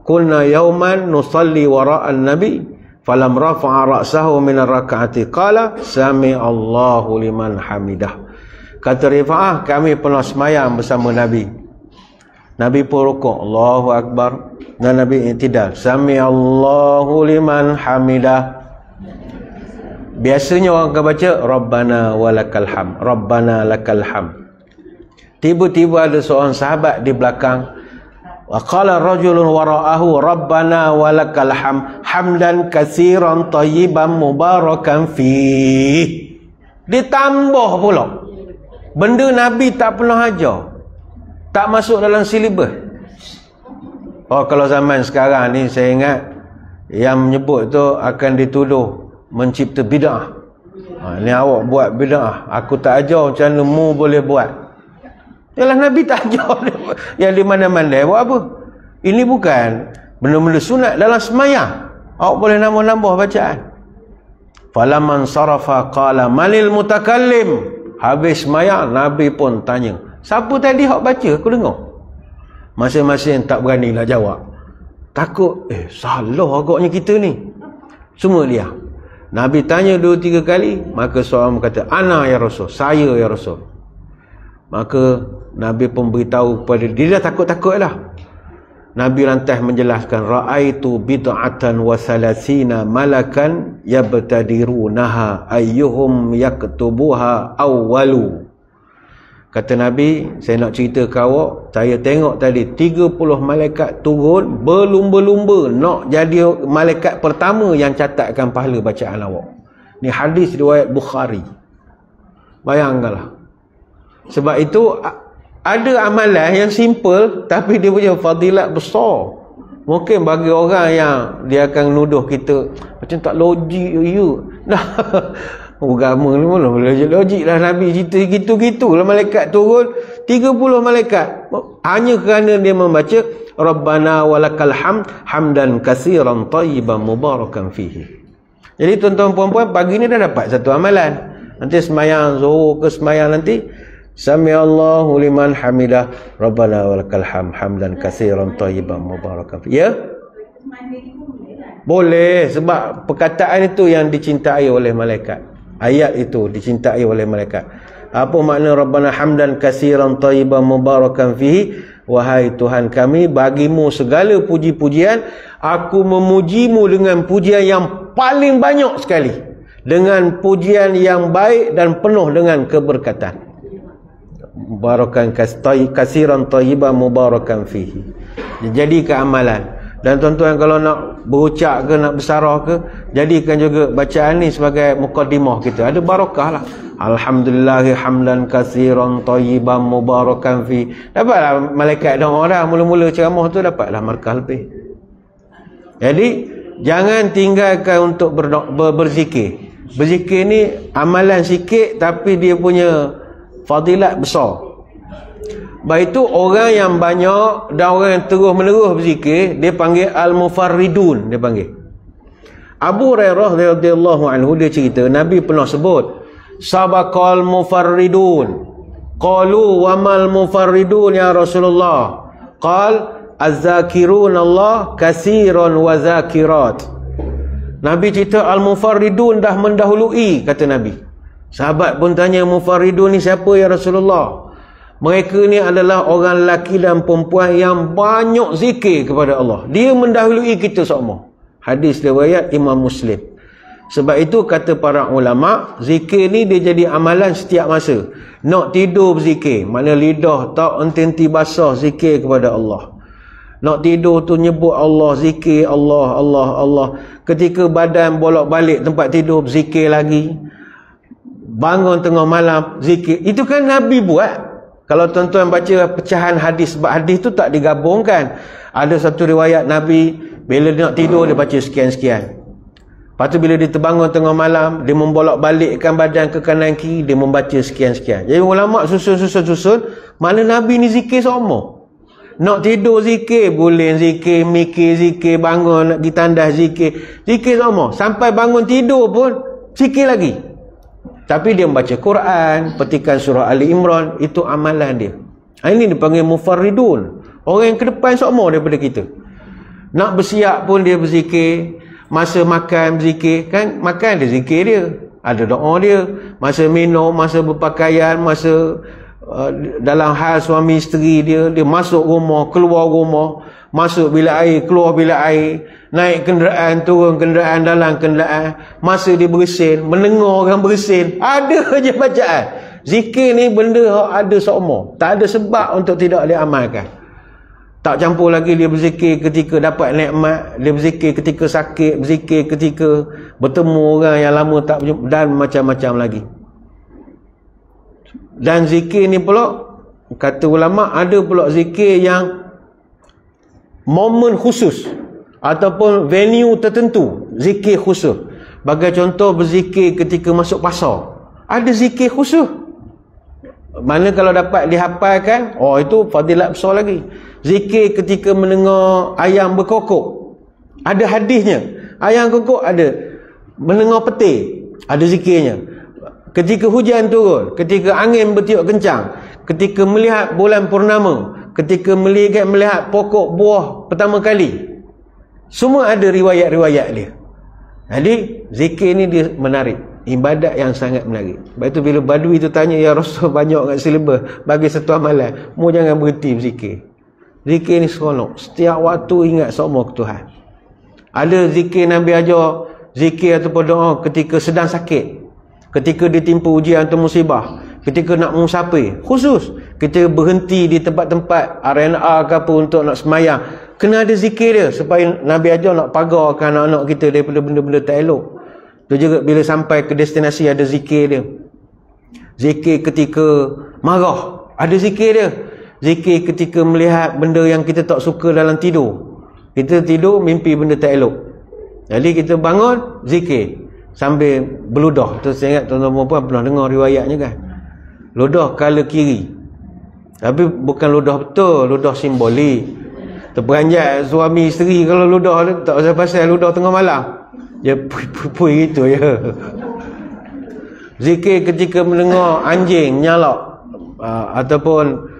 "Kunna yawman nusalli wara'an nabi, falam rafa'a ra'sahu min ar-rak'ati qala sami Allahu liman hamidah." Kata Rifa'ah, kami pernah semayang bersama Nabi. Nabi pun rukuk, Allahu Akbar, dan Nabi i'tidal, sami Allahu liman hamidah. Biasanya orang akan baca Rabbana walakal hamd, Rabbana lakal hamd. Tiba-tiba ada seorang sahabat di belakang, wa qala rajulun wara'ahu Rabbana walakal hamd hamdan katsiran tayyiban mubarakan fih. Ditambah pula benda Nabi tak pernah ajar, tak masuk dalam silibus. Oh, kalau zaman sekarang ni saya ingat yang menyebut tu akan dituduh mencipta bid'ah. Ni awak buat bid'ah, aku tak ajar macam mana mu boleh buat. Yalah, Nabi tak ajar yang di mana-mana buat apa. Ini bukan benda-benda sunat dalam semayang. Awak boleh nambah-nambah bacaan. Falaman sarafa qala manil mutakallim. Habis semayang Nabi pun tanya, siapa tadi hak baca aku dengar? Masing-masing tak berani nak jawab. Takut salah agaknya kita ni. Semua dia. Nabi tanya 2-3 kali, maka seorang berkata, ana ya Rasul, saya ya Rasul. Maka Nabi pun beritahu kepada dia, dah takut-takut lah. Nabi lantas menjelaskan, ra'aitu bid'atan wa salasina malakan yabtadirunaha ayyuhum yaktubuha awwalu. Kata Nabi, saya nak cerita ke awak, saya tengok tadi 30 malaikat turun berlumba-lumba nak jadi malaikat pertama yang catatkan pahala bacaan awak. Ni hadis riwayat Bukhari. Bayangkanlah. Sebab itu ada amalan yang simple tapi dia punya fadilat besar. Mungkin bagi orang yang dia akan nuduh kita macam tak logik you. Nah, agama ni mana boleh logik lah. Nabi cerita gitu-gitu lah malaikat turun 30 malaikat hanya kerana dia membaca Rabbana walakal hamd hamdan katsiran tayyiban mubarakan fihi. Jadi tuan-tuan puan-puan, pagi ni dah dapat satu amalan. Nanti semayang zuhur ke semayang nanti, sami Allahu liman hamidah Rabbana walakal hamd hamdan katsiran tayyiban mubarakan fihi. Ya? Boleh, sebab perkataan itu yang dicintai oleh malaikat. Ayat itu dicintai oleh malaikat. Apa makna Rabbana hamdan katsiran thayyiban mubarakan fihi? Wahai Tuhan kami, bagimu segala puji-pujian, aku memujimu dengan pujian yang paling banyak sekali, dengan pujian yang baik dan penuh dengan keberkatan. Mubarakan katsiran thayyiban mubarakan fihi. Jadi keamalan. Dan tuan-tuan kalau nak berucap ke, nak bersarah ke, jadikan juga bacaan ni sebagai muqaddimah kita. Ada barakah lah. Alhamdulillahi hamdan katsiran thayyiban mubarakan fi. Dapatlah malaikat doa dah. Mula-mula ceramah tu dapatlah markah lebih. Jadi jangan tinggalkan untuk berzikir. Berzikir ni amalan sikit tapi dia punya fadilat besar. Baik itu orang yang banyak dan orang yang terus-menerus berzikir, dia panggil al-mufarridun, dia panggil. Abu Hurairah radhiyallahu anhu dia cerita, Nabi pernah sebut, sabaqal mufarridun. Qalu wa mal mufarridun ya Rasulullah? Qal az-zakirun Allah katsiran wa zakirat. Nabi cerita al-mufarridun dah mendahului, kata Nabi. Sahabat pun tanya, mufarridun ni siapa ya Rasulullah? Mereka ni adalah orang lelaki dan perempuan yang banyak zikir kepada Allah. Dia mendahului kita semua. Hadis riwayat Imam Muslim. Sebab itu kata para ulama, zikir ni dia jadi amalan setiap masa. Nak tidur berzikir, mana lidah tak henti basah zikir kepada Allah. Nak tidur tu nyebut Allah, zikir Allah, Allah, Allah. Ketika badan bolak-balik tempat tidur, zikir lagi. Bangun tengah malam, zikir. Itu kan Nabi buat. Kalau tuan-tuan baca pecahan hadis, sebab hadis tu tak digabungkan. Ada satu riwayat Nabi, bila dia nak tidur, dia baca sekian-sekian. Lepas tu bila dia terbangun tengah malam, dia membolak-balikkan badan ke kanan kiri, dia membaca sekian-sekian. Jadi ulama' susun, mana Nabi ni zikir semua. Nak tidur zikir, guling zikir, mikir zikir, bangun nak pergi tandas zikir. Zikir semua. Sampai bangun tidur pun, zikir lagi. Tapi dia membaca Quran, petikan surah Ali Imran, itu amalan dia. Ini dipanggil mufarridun. Orang yang ke depan semua daripada kita. Nak bersiap pun dia berzikir. Masa makan berzikir. Kan makan dia zikir dia. Ada doa dia. Masa minum, masa berpakaian, masa dalam hal suami isteri dia. Dia masuk rumah, keluar rumah. Masuk bilik air, keluar bilik air. Naik kenderaan, turun kenderaan, dalam kenderaan. Masa dia bersin, mendengar orang bersin. Ada je bacaan. Zikir ni benda ada semua. Tak ada sebab untuk tidak diamalkan. Tak campur lagi dia berzikir ketika dapat nikmat, dia berzikir ketika sakit, berzikir ketika bertemu orang yang lama tak berjumpa, dan macam-macam lagi. Dan zikir ni pula, kata ulama', ada pula zikir yang momen khusus ataupun venue tertentu, zikir khusus. Bagi contoh berzikir ketika masuk pasar, ada zikir khusus. Mana kalau dapat dihafalkan, oh itu fadilat besar lagi. Zikir ketika mendengar ayam berkokok, ada hadisnya. Ayam kokok ada. Mendengar petir, ada zikirnya. Ketika hujan turun, ketika angin bertiup kencang, ketika melihat bulan purnama, ketika melihat pokok buah pertama kali, semua ada riwayat-riwayat dia. Jadi zikir ni dia menarik, ibadat yang sangat menarik. Sebab itu bila badui tu tanya, ya Rasul banyak kat silibus bagi satu amalan, mu jangan berhenti berzikir. Zikir ni seronok, setiap waktu ingat semua ke Tuhan. Ada zikir Nabi ajar, zikir ataupun doa ketika sedang sakit, ketika ditimpa ujian atau musibah, ketika nak musafir, khusus kita berhenti di tempat-tempat arena ke apa untuk nak semayang, kena ada zikir dia, supaya Nabi ajar nak pagarkan anak-anak kita daripada benda-benda tak elok. Tu juga bila sampai ke destinasi ada zikir dia. Zikir ketika marah, ada zikir dia. Zikir ketika melihat benda yang kita tak suka dalam tidur. Kita tidur mimpi benda tak elok, jadi kita bangun zikir sambil berludah. Tu saya ingat tuan-tuan perempuan pernah dengar riwayatnya kan, ludah kala kiri, tapi bukan ludah betul, ludah simbolik. Terperanjat suami isteri kalau ludah tak pasal-pasal ludah tengah malam, dia pui-pui gitu ya. Zikir ketika mendengar anjing nyalak, ataupun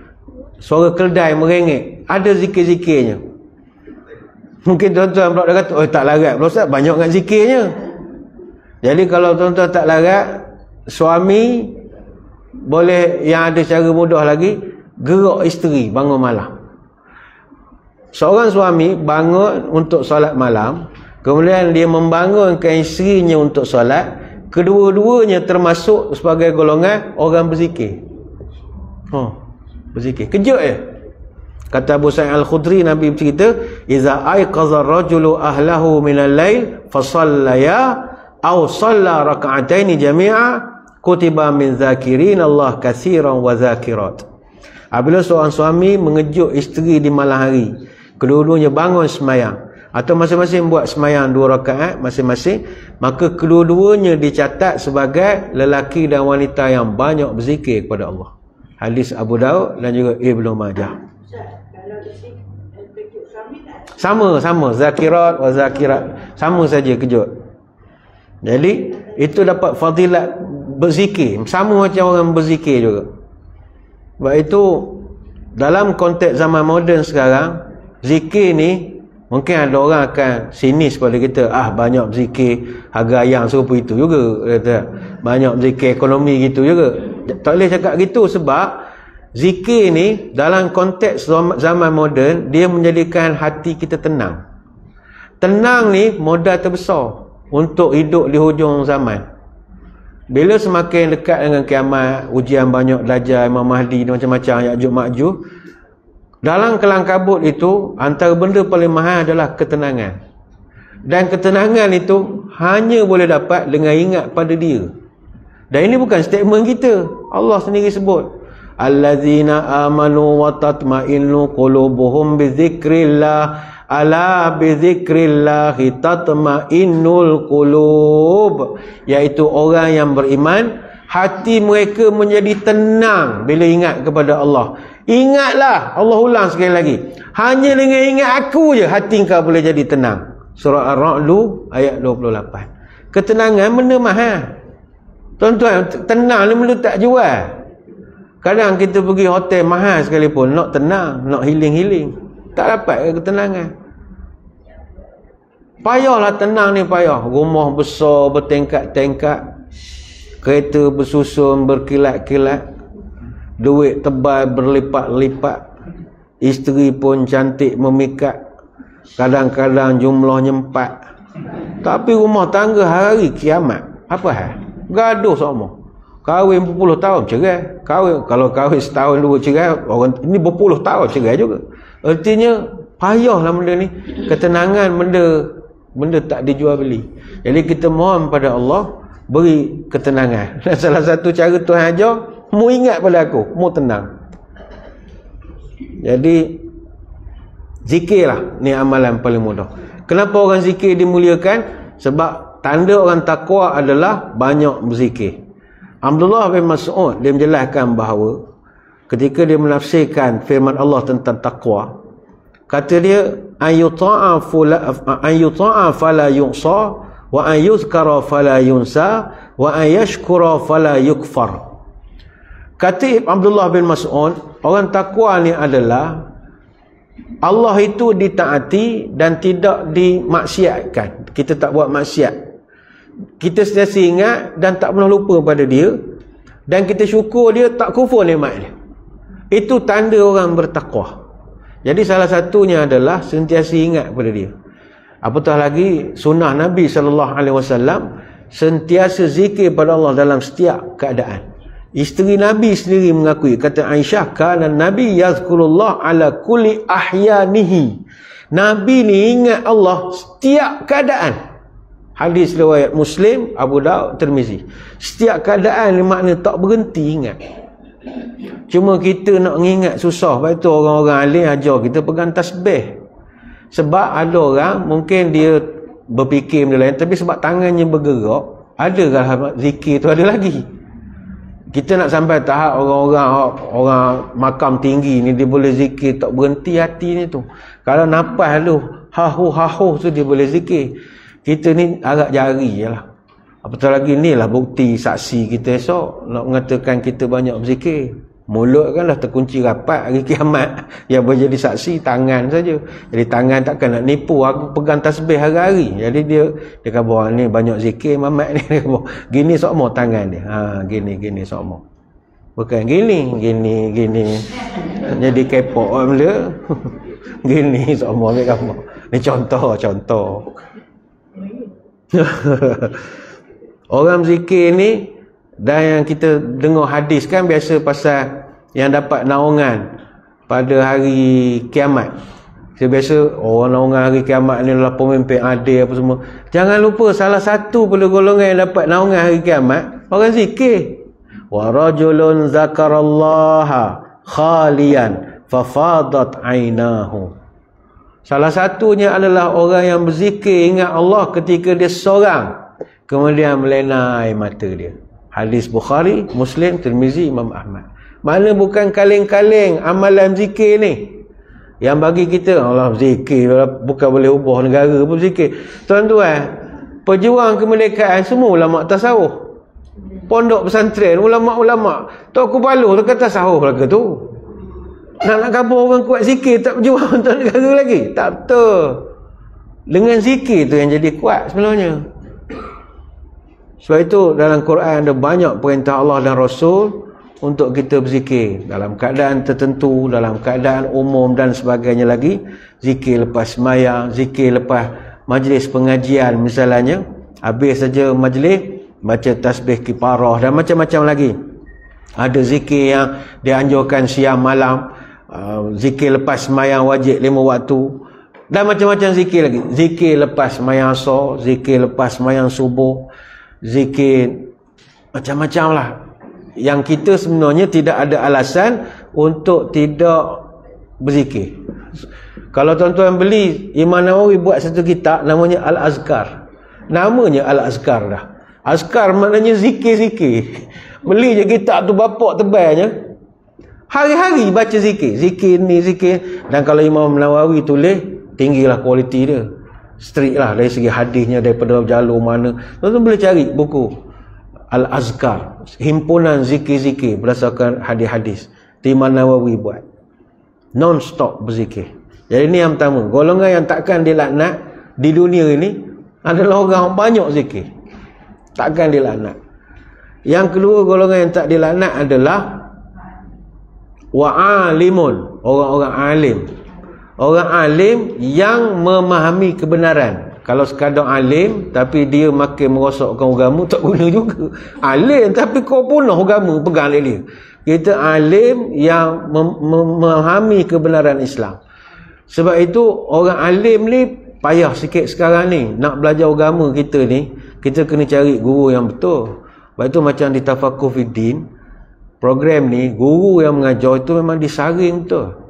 suara keldai merengek, ada zikir-zikirnya. Mungkin tuan-tuan pula dah kata, oh tak larat pula Ustaz, banyak kan zikirnya. Jadi kalau tuan-tuan tak larat, suami boleh, yang ada cara mudah lagi, gerak isteri bangun malam. Seorang suami bangun untuk solat malam, kemudian dia membangunkan isterinya untuk solat, kedua-duanya termasuk sebagai golongan orang berzikir. Berzikir. Kejut je. Kata Abu Sa'id Al-Khudri, Nabi bercerita, "Iza ayqadha ar-rajulu ahlahu min al-lail fa sallaya aw salla rak'ataini jami'a kutiba min zakirin Allah katsiran wa zakirat." Apabila seorang suami mengejut isteri di malam hari, kedua-duanya bangun semayang atau masing-masing buat semayang 2 rakaat masing-masing, maka kedua-duanya dicatat sebagai lelaki dan wanita yang banyak berzikir kepada Allah. Hadis Abu Daud dan juga Ibnu Majah. Sama zakirat wa zakirat, sama saja kejut. Jadi itu dapat fadilat berzikir, sama macam orang berzikir juga. Sebab itu dalam konteks zaman moden sekarang, zikir ni mungkin ada orang akan sinis pada kita, banyak berzikir harga ayam serupa itu juga, kata banyak berzikir ekonomi gitu juga. Tak boleh cakap gitu, sebab zikir ni dalam konteks zaman moden, dia menjadikan hati kita tenang. Tenang ni modal terbesar untuk hidup di hujung zaman. Bila semakin dekat dengan kiamat, ujian banyak belajar, Imam Mahdi macam-macam, Ya'juj Ma'juj, dalam kelang kabut itu, antara benda paling mahal adalah ketenangan. Dan ketenangan itu hanya boleh dapat dengan ingat pada dia. Dan ini bukan statement kita, Allah sendiri sebut, allazina amanu wa tatma'innu qulubuhum bizikrillah ala bizikrillahi tatma'innul qulub, iaitu orang yang beriman, hati mereka menjadi tenang bila ingat kepada Allah. Ingatlah, Allah ulang sekali lagi, hanya dengan ingat aku je hati kau boleh jadi tenang. Surah Ar-Ra'd ayat 28. Ketenangan benda mahal, tuan-tuan. Tenang ni benda tak jual. Kadang kita pergi hotel mahal sekalipun, nak tenang, nak healing, tak dapat ketenangan. Payahlah tenang ni, payah. Rumah besar bertingkat-tingkat, kereta bersusun berkilat-kilat, duit tebal berlipat-lipat, isteri pun cantik memikat, kadang-kadang jumlahnya 4. Tapi rumah tangga hari kiamat, apa hal? Gaduh semua. Kahwin berpuluh tahun cerai. Kalau kahwin setahun 2 cerai, orang ini berpuluh tahun cerai juga. Artinya payahlah benda ni. Ketenangan benda tak dijual beli. Jadi kita mohon pada Allah beri ketenangan. Dan salah satu cara Tuhan ajar, mu ingat pada aku, mu tenang. Jadi zikirlah ni amalan paling mudah. Kenapa orang zikir dimuliakan? Sebab tanda orang takwa adalah banyak berzikir. Abdullah bin Mas'ud dia menjelaskan bahawa ketika dia menafsirkan firman Allah tentang takwa, kata dia ayyuta'a fala yu'sa wa ayyuzkara fala yunsa wa ayyashkura fala yukfar. Kata Abdullah bin Mas'ud, orang takwa ni adalah Allah itu ditaati dan tidak dimaksiatkan. Kita tak buat maksiat, kita sentiasa ingat dan tak pernah lupa pada dia, dan kita syukur dia, tak kufur nikmat dia. Itu tanda orang bertakwa. Jadi salah satunya adalah sentiasa ingat pada dia. Apatah lagi sunnah Nabi SAW, sentiasa zikir pada Allah dalam setiap keadaan. Isteri Nabi sendiri mengakui, kata Aisyah, kana Nabi yazkurullah ala kulli ahyanihi. Nabi ni ingat Allah setiap keadaan. Hadis riwayat Muslim, Abu Daud, Tirmizi. Setiap keadaan ni makna tak berhenti ingat. Cuma kita nak mengingat susah. Sebab itu orang-orang alim ajar kita pegang tasbih. Sebab ada orang mungkin dia berfikir benda lain, tapi sebab tangannya bergerak, adakah zikir tu ada lagi. Kita nak sampai tahap orang makam tinggi ni, dia boleh zikir tak berhenti hati ni tu. Kalau nafas tu hahu tu dia boleh zikir. Kita ni agak jari je lah. Apatah lagi ni lah bukti saksi kita esok nak mengatakan kita banyak berzikir. Mulut kan dah terkunci rapat hari kiamat. Yang boleh jadi saksi tangan saja. Jadi tangan takkan nak nipu. Aku pegang tasbih hari-hari. Jadi dia kata bahawa ni banyak zikir Mamat ni. Gini sokmo tangan dia. Gini sokmo. Bukan gini. Jadi kepok orang dia. Gini semua ambil gambar. Ni contoh. Orang zikir ni, dan yang kita dengar hadis kan biasa pasal yang dapat naungan pada hari kiamat. Biasa orang naungan hari kiamat ni adalah pemimpin adil apa semua. Jangan lupa salah satu pada golongan yang dapat naungan hari kiamat, orang zikir. Wa rajulun zakarallaha khalian fafadat ainahu. Salah satunya adalah orang yang berzikir ingat Allah ketika dia seorang, kemudian melena air mata dia. Hadis Bukhari, Muslim, Tirmizi, Imam Ahmad. Mana bukan kaleng-kaleng amalan zikir ni yang bagi kita Allah zikir bukan boleh ubah negara pun zikir. Tuan-tuan, pejuang kemerdekaan semua ulama tasawuf. Pondok pesantren, ulama-ulama Tok Kupalu dekat tasawuf laga tu. Nak kabur orang kuat zikir tak berjuang untuk negara lagi? Tak betul. Dengan zikir tu yang jadi kuat sebenarnya. Sebab itu dalam Quran ada banyak perintah Allah dan Rasul untuk kita berzikir dalam keadaan tertentu, dalam keadaan umum dan sebagainya lagi. Zikir lepas sembahyang, zikir lepas majlis pengajian misalnya, habis saja majlis baca tasbih kifarah dan macam-macam lagi. Ada zikir yang dianjurkan siang malam, zikir lepas sembahyang wajib 5 waktu, dan macam-macam zikir lagi. Zikir lepas sembahyang asar, zikir lepas sembahyang subuh, zikir macam-macam lah. Yang kita sebenarnya tidak ada alasan untuk tidak berzikir. Kalau tuan-tuan beli, Imam Nawawi buat satu kitab namanya Al-Azkar. Namanya Al-Azkar dah. Azkar maknanya zikir-zikir. Beli je kitab tu bapak tebalnya. Hari-hari baca zikir. Zikir ni, zikir. Dan kalau Imam Nawawi tulis, tinggilah kualiti dia. Strict lah dari segi hadisnya, daripada jalur mana. Tuan-tuan boleh cari buku Al-Azkar, himpunan zikir-zikir berdasarkan hadis-hadis. Imam Nawawi buat. Non-stop berzikir. Jadi ni yang pertama. Golongan yang takkan dilaknat di dunia ini adalah orang banyak zikir. Takkan dilaknat. Yang kedua, golongan yang tak dilaknat adalah wa'alimun, orang-orang alim. Orang alim yang memahami kebenaran. Kalau sekadar alim tapi dia makin merosakkan agama, tak guna juga. Alim tapi kau punah agama, pegang dia. Kita alim yang memahami kebenaran Islam. Sebab itu orang alim ni payah sikit sekarang ni. Nak belajar agama kita ni, kita kena cari guru yang betul. Sebab itu macam di Tafakuh Fiddin, program ni, guru yang mengajar itu memang disaring betul.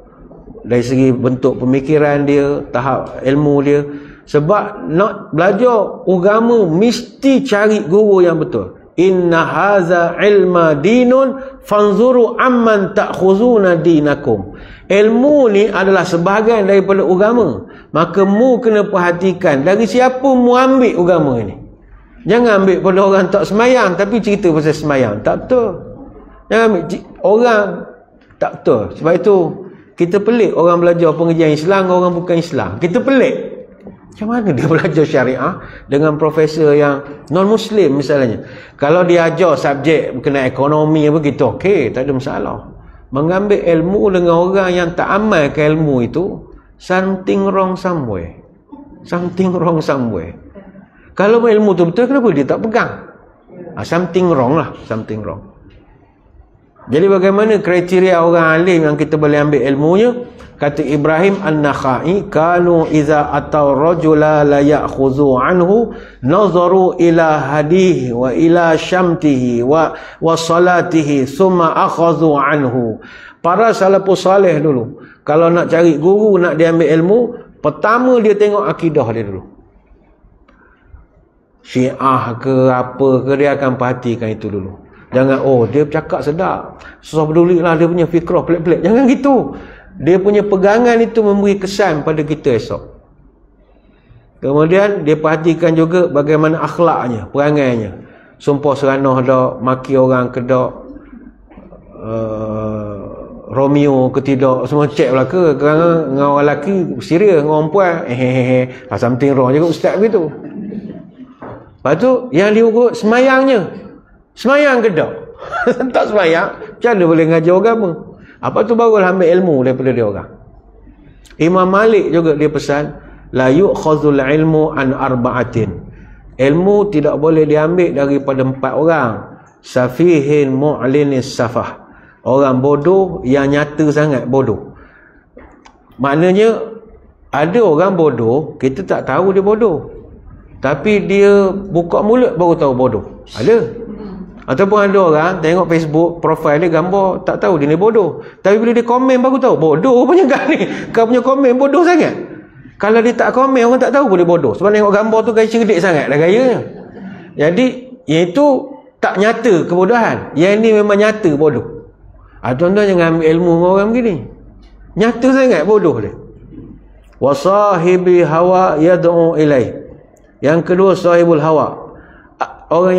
Dari segi bentuk pemikiran dia, tahap ilmu dia. Sebab nak belajar agama mesti cari guru yang betul. Inna haza ilma dinun fanzuru amman ta'khuzuna dinakum. Ilmu ni adalah sebahagian daripada agama. Maka mu kena perhatikan dari siapa mu ambil agama ni. Jangan ambil pada orang tak semayang tapi cerita pasal semayang. Tak betul. Jangan ambil orang tak betul. Sebab itu kita pelik orang belajar pengajian Islam, orang bukan Islam. Kita pelik. Macam mana dia belajar syariah dengan profesor yang non-Muslim misalnya. Kalau dia ajar subjek berkenaan ekonomi apa gitu, okey, tak ada masalah. Mengambil ilmu dengan orang yang tak amalkan ilmu itu, something wrong somewhere. Something wrong somewhere. Kalau ilmu tu betul, kenapa dia tak pegang? Something wrong lah, something wrong. Jadi bagaimana kriteria orang alim yang kita boleh ambil ilmunya? Kata Ibrahim An-Nakhai, kanu iza atau rajula la ya'khudhu anhu nazaru ila hadihi wa ila syamtihi wa salatihi summa akhadhu anhu. Para salafus salih dulu, kalau nak cari guru, nak diambil ilmu, pertama dia tengok akidah dia dulu. Syiah ke apa ke, dia akan perhatikan itu dulu. Jangan, oh dia bercakap sedap, susah pedulilah dia punya fikrah pelik-pelik. Jangan gitu. Dia punya pegangan itu memberi kesan pada kita esok. Kemudian dia perhatikan juga bagaimana akhlaknya, perangainya. Sumpah seranah dak, maki orang ke dak, Romeo ke tidak, semua cek lah ke. Kerana dengan orang lelaki serius, dengan orang puan something wrong juga ustaz begitu. Lepas tu yang diukur semayangnya. Semayang ke tak? Tak sembahyang, macam mana boleh ngajar agama? Apa tu barulah ambil ilmu daripada dia orang. Imam Malik juga dia pesan, la yu'khazul ilmu an arba'atin. Ilmu tidak boleh diambil daripada 4 orang. Safihin mu'linis safah. Orang bodoh yang nyata sangat bodoh. Maknanya ada orang bodoh, kita tak tahu dia bodoh. Tapi dia buka mulut baru tahu bodoh. Ada. Ataupun ada orang tengok Facebook profile dia gambar, tak tahu dia ni bodoh. Tapi bila dia komen baru tahu bodoh punya kau ni. Kau punya komen bodoh sangat. Kalau dia tak komen, orang tak tahu pun dia bodoh. Sebab tengok gambar tu gaya cerdik sangat dah gayanya. Jadi yang itu tak nyata kebodohan. Yang ni memang nyata bodoh. Tuan-tuan jangan ambil ilmu dengan orang begini. Nyata sangat bodoh dia. Wa sahibi hawa yad'u ilai. Yang kedua sahibul hawa. Orang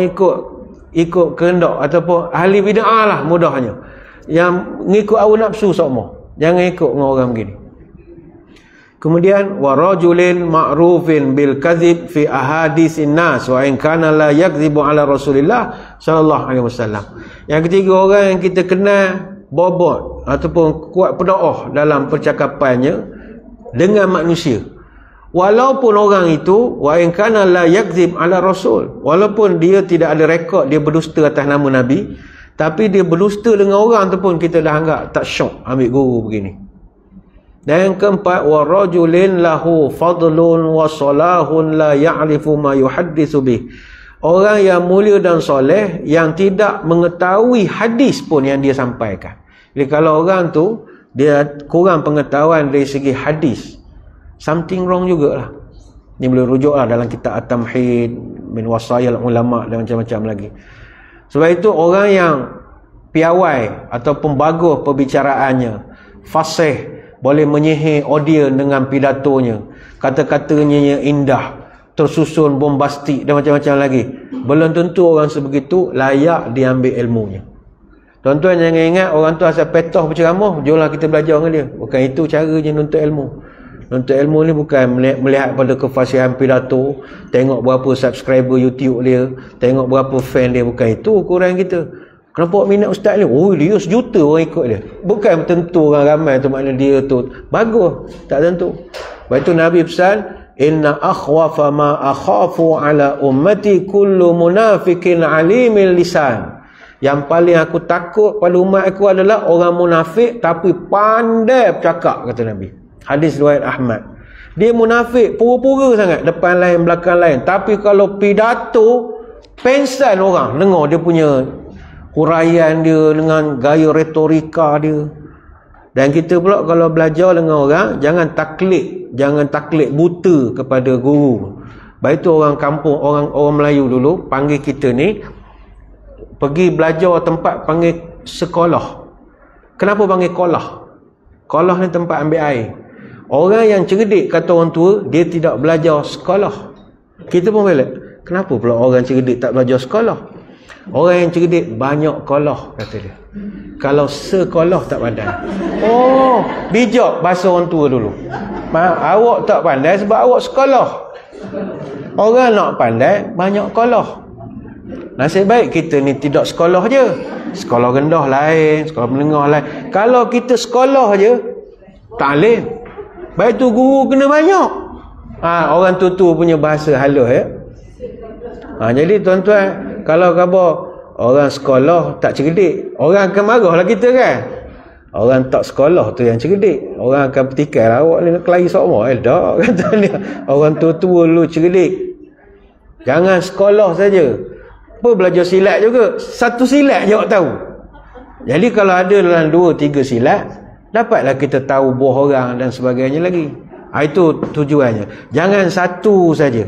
ikut kehendak ataupun ahli bid'ah lah mudahnya. Yang ngikut hawa nafsu semua. Jangan ikut dengan orang begini. Kemudian wa rajulin ma'rufin bil kadzib fi ahadisin nas wa in kana la yakdzibu ala Rasulillah sallallahu alaihi wasallam. Yang ketiga, orang yang kita kenal bobot ataupun kuat pendakwah dalam percakapannya dengan manusia. Walaupun orang itu wa in kana la yakdzib ala Rasul, walaupun dia tidak ada rekod dia berdusta atas nama Nabi, tapi dia berdusta dengan orang tu pun kita dah anggap tak syok ambil guru begini. Dan yang keempat, wa rajulin lahu fadlun wa salahun la ya'rifu ma yuhadditsu bih. Orang yang mulia dan soleh yang tidak mengetahui hadis pun yang dia sampaikan. Jadi kalau orang tu dia kurang pengetahuan dari segi hadis, something wrong jugalah. Ni boleh rujuklah dalam kitab At-Tamhid min Wasayil Ulama dan macam-macam lagi. Sebab itu orang yang piawai ataupun bagus perbicaraannya, fasih, boleh menyihir audiens dengan pidatonya, kata-katanya yang indah, tersusun bombastik dan macam-macam lagi, belum tentu orang sebegitu layak diambil ilmunya. Tuan-tuan jangan ingat orang tu asal petoh berceramah, jomlah kita belajar dengan dia. Bukan itu caranya nuntut ilmu. Nuntut ilmu ni bukan melihat pada kefasihan pidato, tengok berapa subscriber YouTube dia, tengok berapa fan dia. Bukan itu ukuran kita. Kenapa minat ustaz ni? Oh, dia 1 juta orang ikut dia. Bukan tentu orang ramai tu makna dia tu bagus. Tak tentu. Sebab itu Nabi pesan, inna akhwafa ma akhafu ala ummati kullu munafikin alimil lisan. Yang paling aku takut pada umat aku adalah orang munafik tapi pandai bercakap, kata Nabi. Hadis riwayat Ahmad. Dia munafik, pura-pura sangat, depan lain, belakang lain. Tapi kalau pidato, pensan orang dengar dia punya huraian dia dengan gaya retorika dia. Dan kita pula kalau belajar dengan orang, jangan taklid buta kepada guru. Baik itu orang kampung, orang Melayu dulu panggil kita ni pergi belajar tempat panggil sekolah. Kenapa panggil kolah? Kolah ni tempat ambil air. Orang yang cerdik, kata orang tua, dia tidak belajar sekolah. Kita pun balik, kenapa pula orang cerdik tak belajar sekolah? Orang yang cerdik banyak kolah, kata dia. Kalau sekolah tak pandai. Oh, bijak bahasa orang tua dulu. Awak tak pandai sebab awak sekolah. Orang nak pandai banyak kolah. Nasib baik kita ni tidak sekolah je. Sekolah rendah lain, sekolah menengah lain. Kalau kita sekolah je, taklim. Baik tu guru kena banyak. Orang tua-tua punya bahasa halus ya. Jadi tuan-tuan, kalau khabar orang sekolah tak cerdik, orang akan marahlah kita kan. Orang tak sekolah tu yang cerdik. Orang akan petikai lah, awak ni nak kelahi semua. Tak, kata dia. Orang tua-tua lu cerdik. Jangan sekolah saja. Apa belajar silat juga. 1 silat je awak tahu. Jadi kalau ada dalam 2-3 silat, dapatlah kita tahu buah orang dan sebagainya lagi. Itu tujuannya. Jangan satu saja.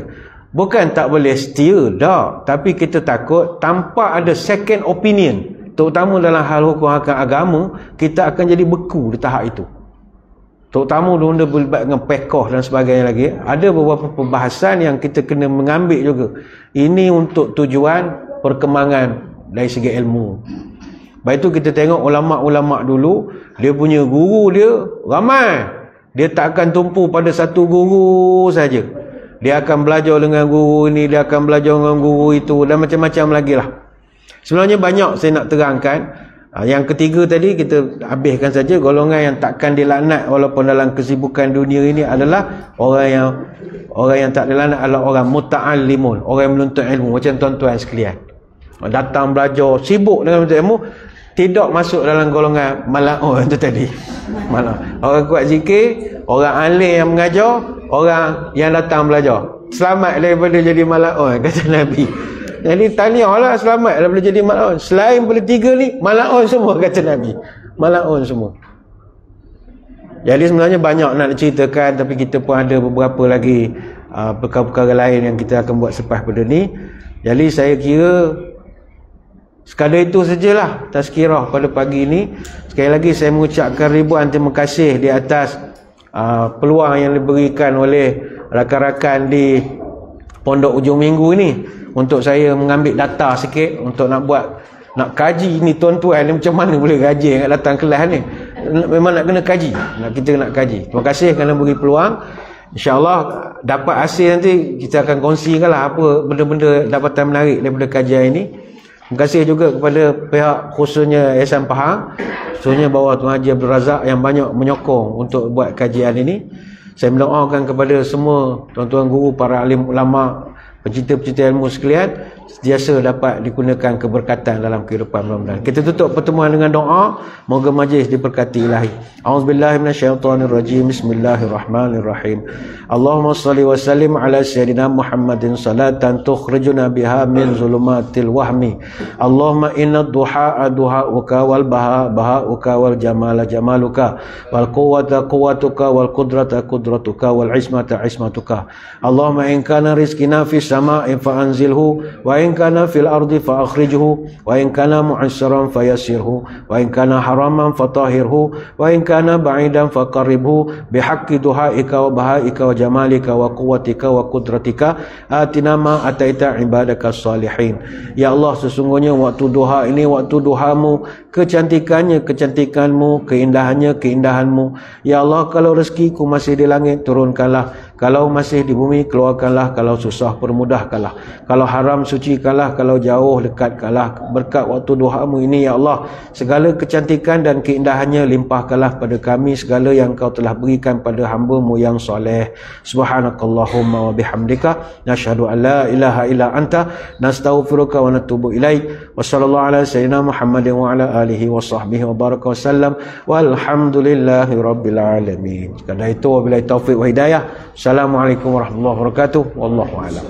Bukan tak boleh setia, tak. Tapi kita takut tampak ada second opinion. Terutama dalam hal hukum agama, kita akan jadi beku di tahap itu. Terutama benda berlibat dengan pekoh dan sebagainya lagi. Ada beberapa perbahasan yang kita kena mengambil juga. Ini untuk tujuan perkembangan dari segi ilmu. Baik itu kita tengok ulama-ulama dulu, dia punya guru dia ramai. Dia tak akan tumpu pada satu guru saja. Dia akan belajar dengan guru ini, dia akan belajar dengan guru itu dan macam-macam lagi lah. Sebenarnya banyak saya nak terangkan. Yang ketiga tadi kita habiskan saja. Golongan yang takkan dilaknat walaupun dalam kesibukan dunia ini adalah orang yang tak dilaknat adalah orang muta'allimun, orang yang menuntut ilmu. Macam tuan-tuan sekalian, datang belajar, sibuk dengan menuntut ilmu, tidak masuk dalam golongan mala'un itu tadi. Orang kuat zikir, orang alim yang mengajar, orang yang datang belajar, selamat daripada jadi mala'un, kata Nabi. Jadi tahniahlah selamat daripada jadi mala'un. Selain pada tiga ni, mala'un semua, kata Nabi. Mala'un semua. Jadi sebenarnya banyak nak ceritakan, tapi kita pun ada beberapa lagi perkara-perkara lain yang kita akan buat selepas pada ni. Jadi saya kira sekadar itu sajalah tazkirah pada pagi ini. Sekali lagi saya mengucapkan ribuan terima kasih di atas peluang yang diberikan oleh rakan-rakan di Pondok Ujung Minggu ini untuk saya mengambil data sikit untuk nak kaji ni tuan-tuan ni macam mana boleh gaji yang datang kelas ni. Memang nak kena kaji, kita nak kaji. Terima kasih kerana beri peluang. InsyaAllah dapat hasil nanti kita akan kongsikan lah apa benda-benda dapatan menarik daripada kajian ini. Terima kasih juga kepada pihak khususnya Yayasan Pahang, khususnya bawah Tuan Haji Abdul Razak yang banyak menyokong untuk buat kajian ini. Saya mendoakan kepada semua tuan-tuan guru, para alim ulama, pencinta-pencinta ilmu sekalian, sentiasa dapat digunakan keberkatan dalam kehidupan mudah-mudahan. Kita tutup pertemuan dengan doa, moga majlis diberkati ilahi. A'udzubillahi minasyaitonirrajim. Bismillahirrahmanirrahim. Allahumma salli wa sallim ala sayyidina Muhammadin salatan tukhrijuna biha min zulumatil wahmi. Allahumma inna duhaa duhauka wal baha bahauka wal jamala jamaluka wal quwwata quwwatuka wal qudrata qudratuka wal ismata ismatuka. Allahumma in kana rizqina fis sama'i fa anzilhu wa in kana fil ardi fa akhrijhu wa in kana mu'assiran fayassirhu wa in kana haraman fatahhirhu wa in kana ba'idan faqarribhu bihaqqi duhaika wa bahaika wa jamalika wa quwwatika wa qudratika atina ma ataita ibadaka salihin. Ya Allah, sesungguhnya waktu duha ini waktu duhamu, kecantikannya kecantikanmu, keindahannya keindahanmu. Ya Allah, kalau rezekiku masih di langit turunkanlah, kalau masih di bumi keluarkanlah, kalau susah permudahkanlah, kalau haram sucikanlah, kalau jauh dekatkanlah. Berkat waktu duhamu ini ya Allah, segala kecantikan dan keindahannya limpahkanlah pada kami segala yang Kau telah berikan pada hamba-Mu yang soleh. Subhanakallahumma wa bihamdika nasyhadu an la ilaha illa anta nastaghfiruka wa natubu ilaik. Wassallallahu ala sayyidina Muhammadin wa ala alihi wa sahbihi wa baraka wasallam walhamdulillahi rabbil alamin. Sekadar itu, wabillahi taufiq wa hidayah. Assalamualaikum warahmatullahi wabarakatuh. Wallahu a'lam.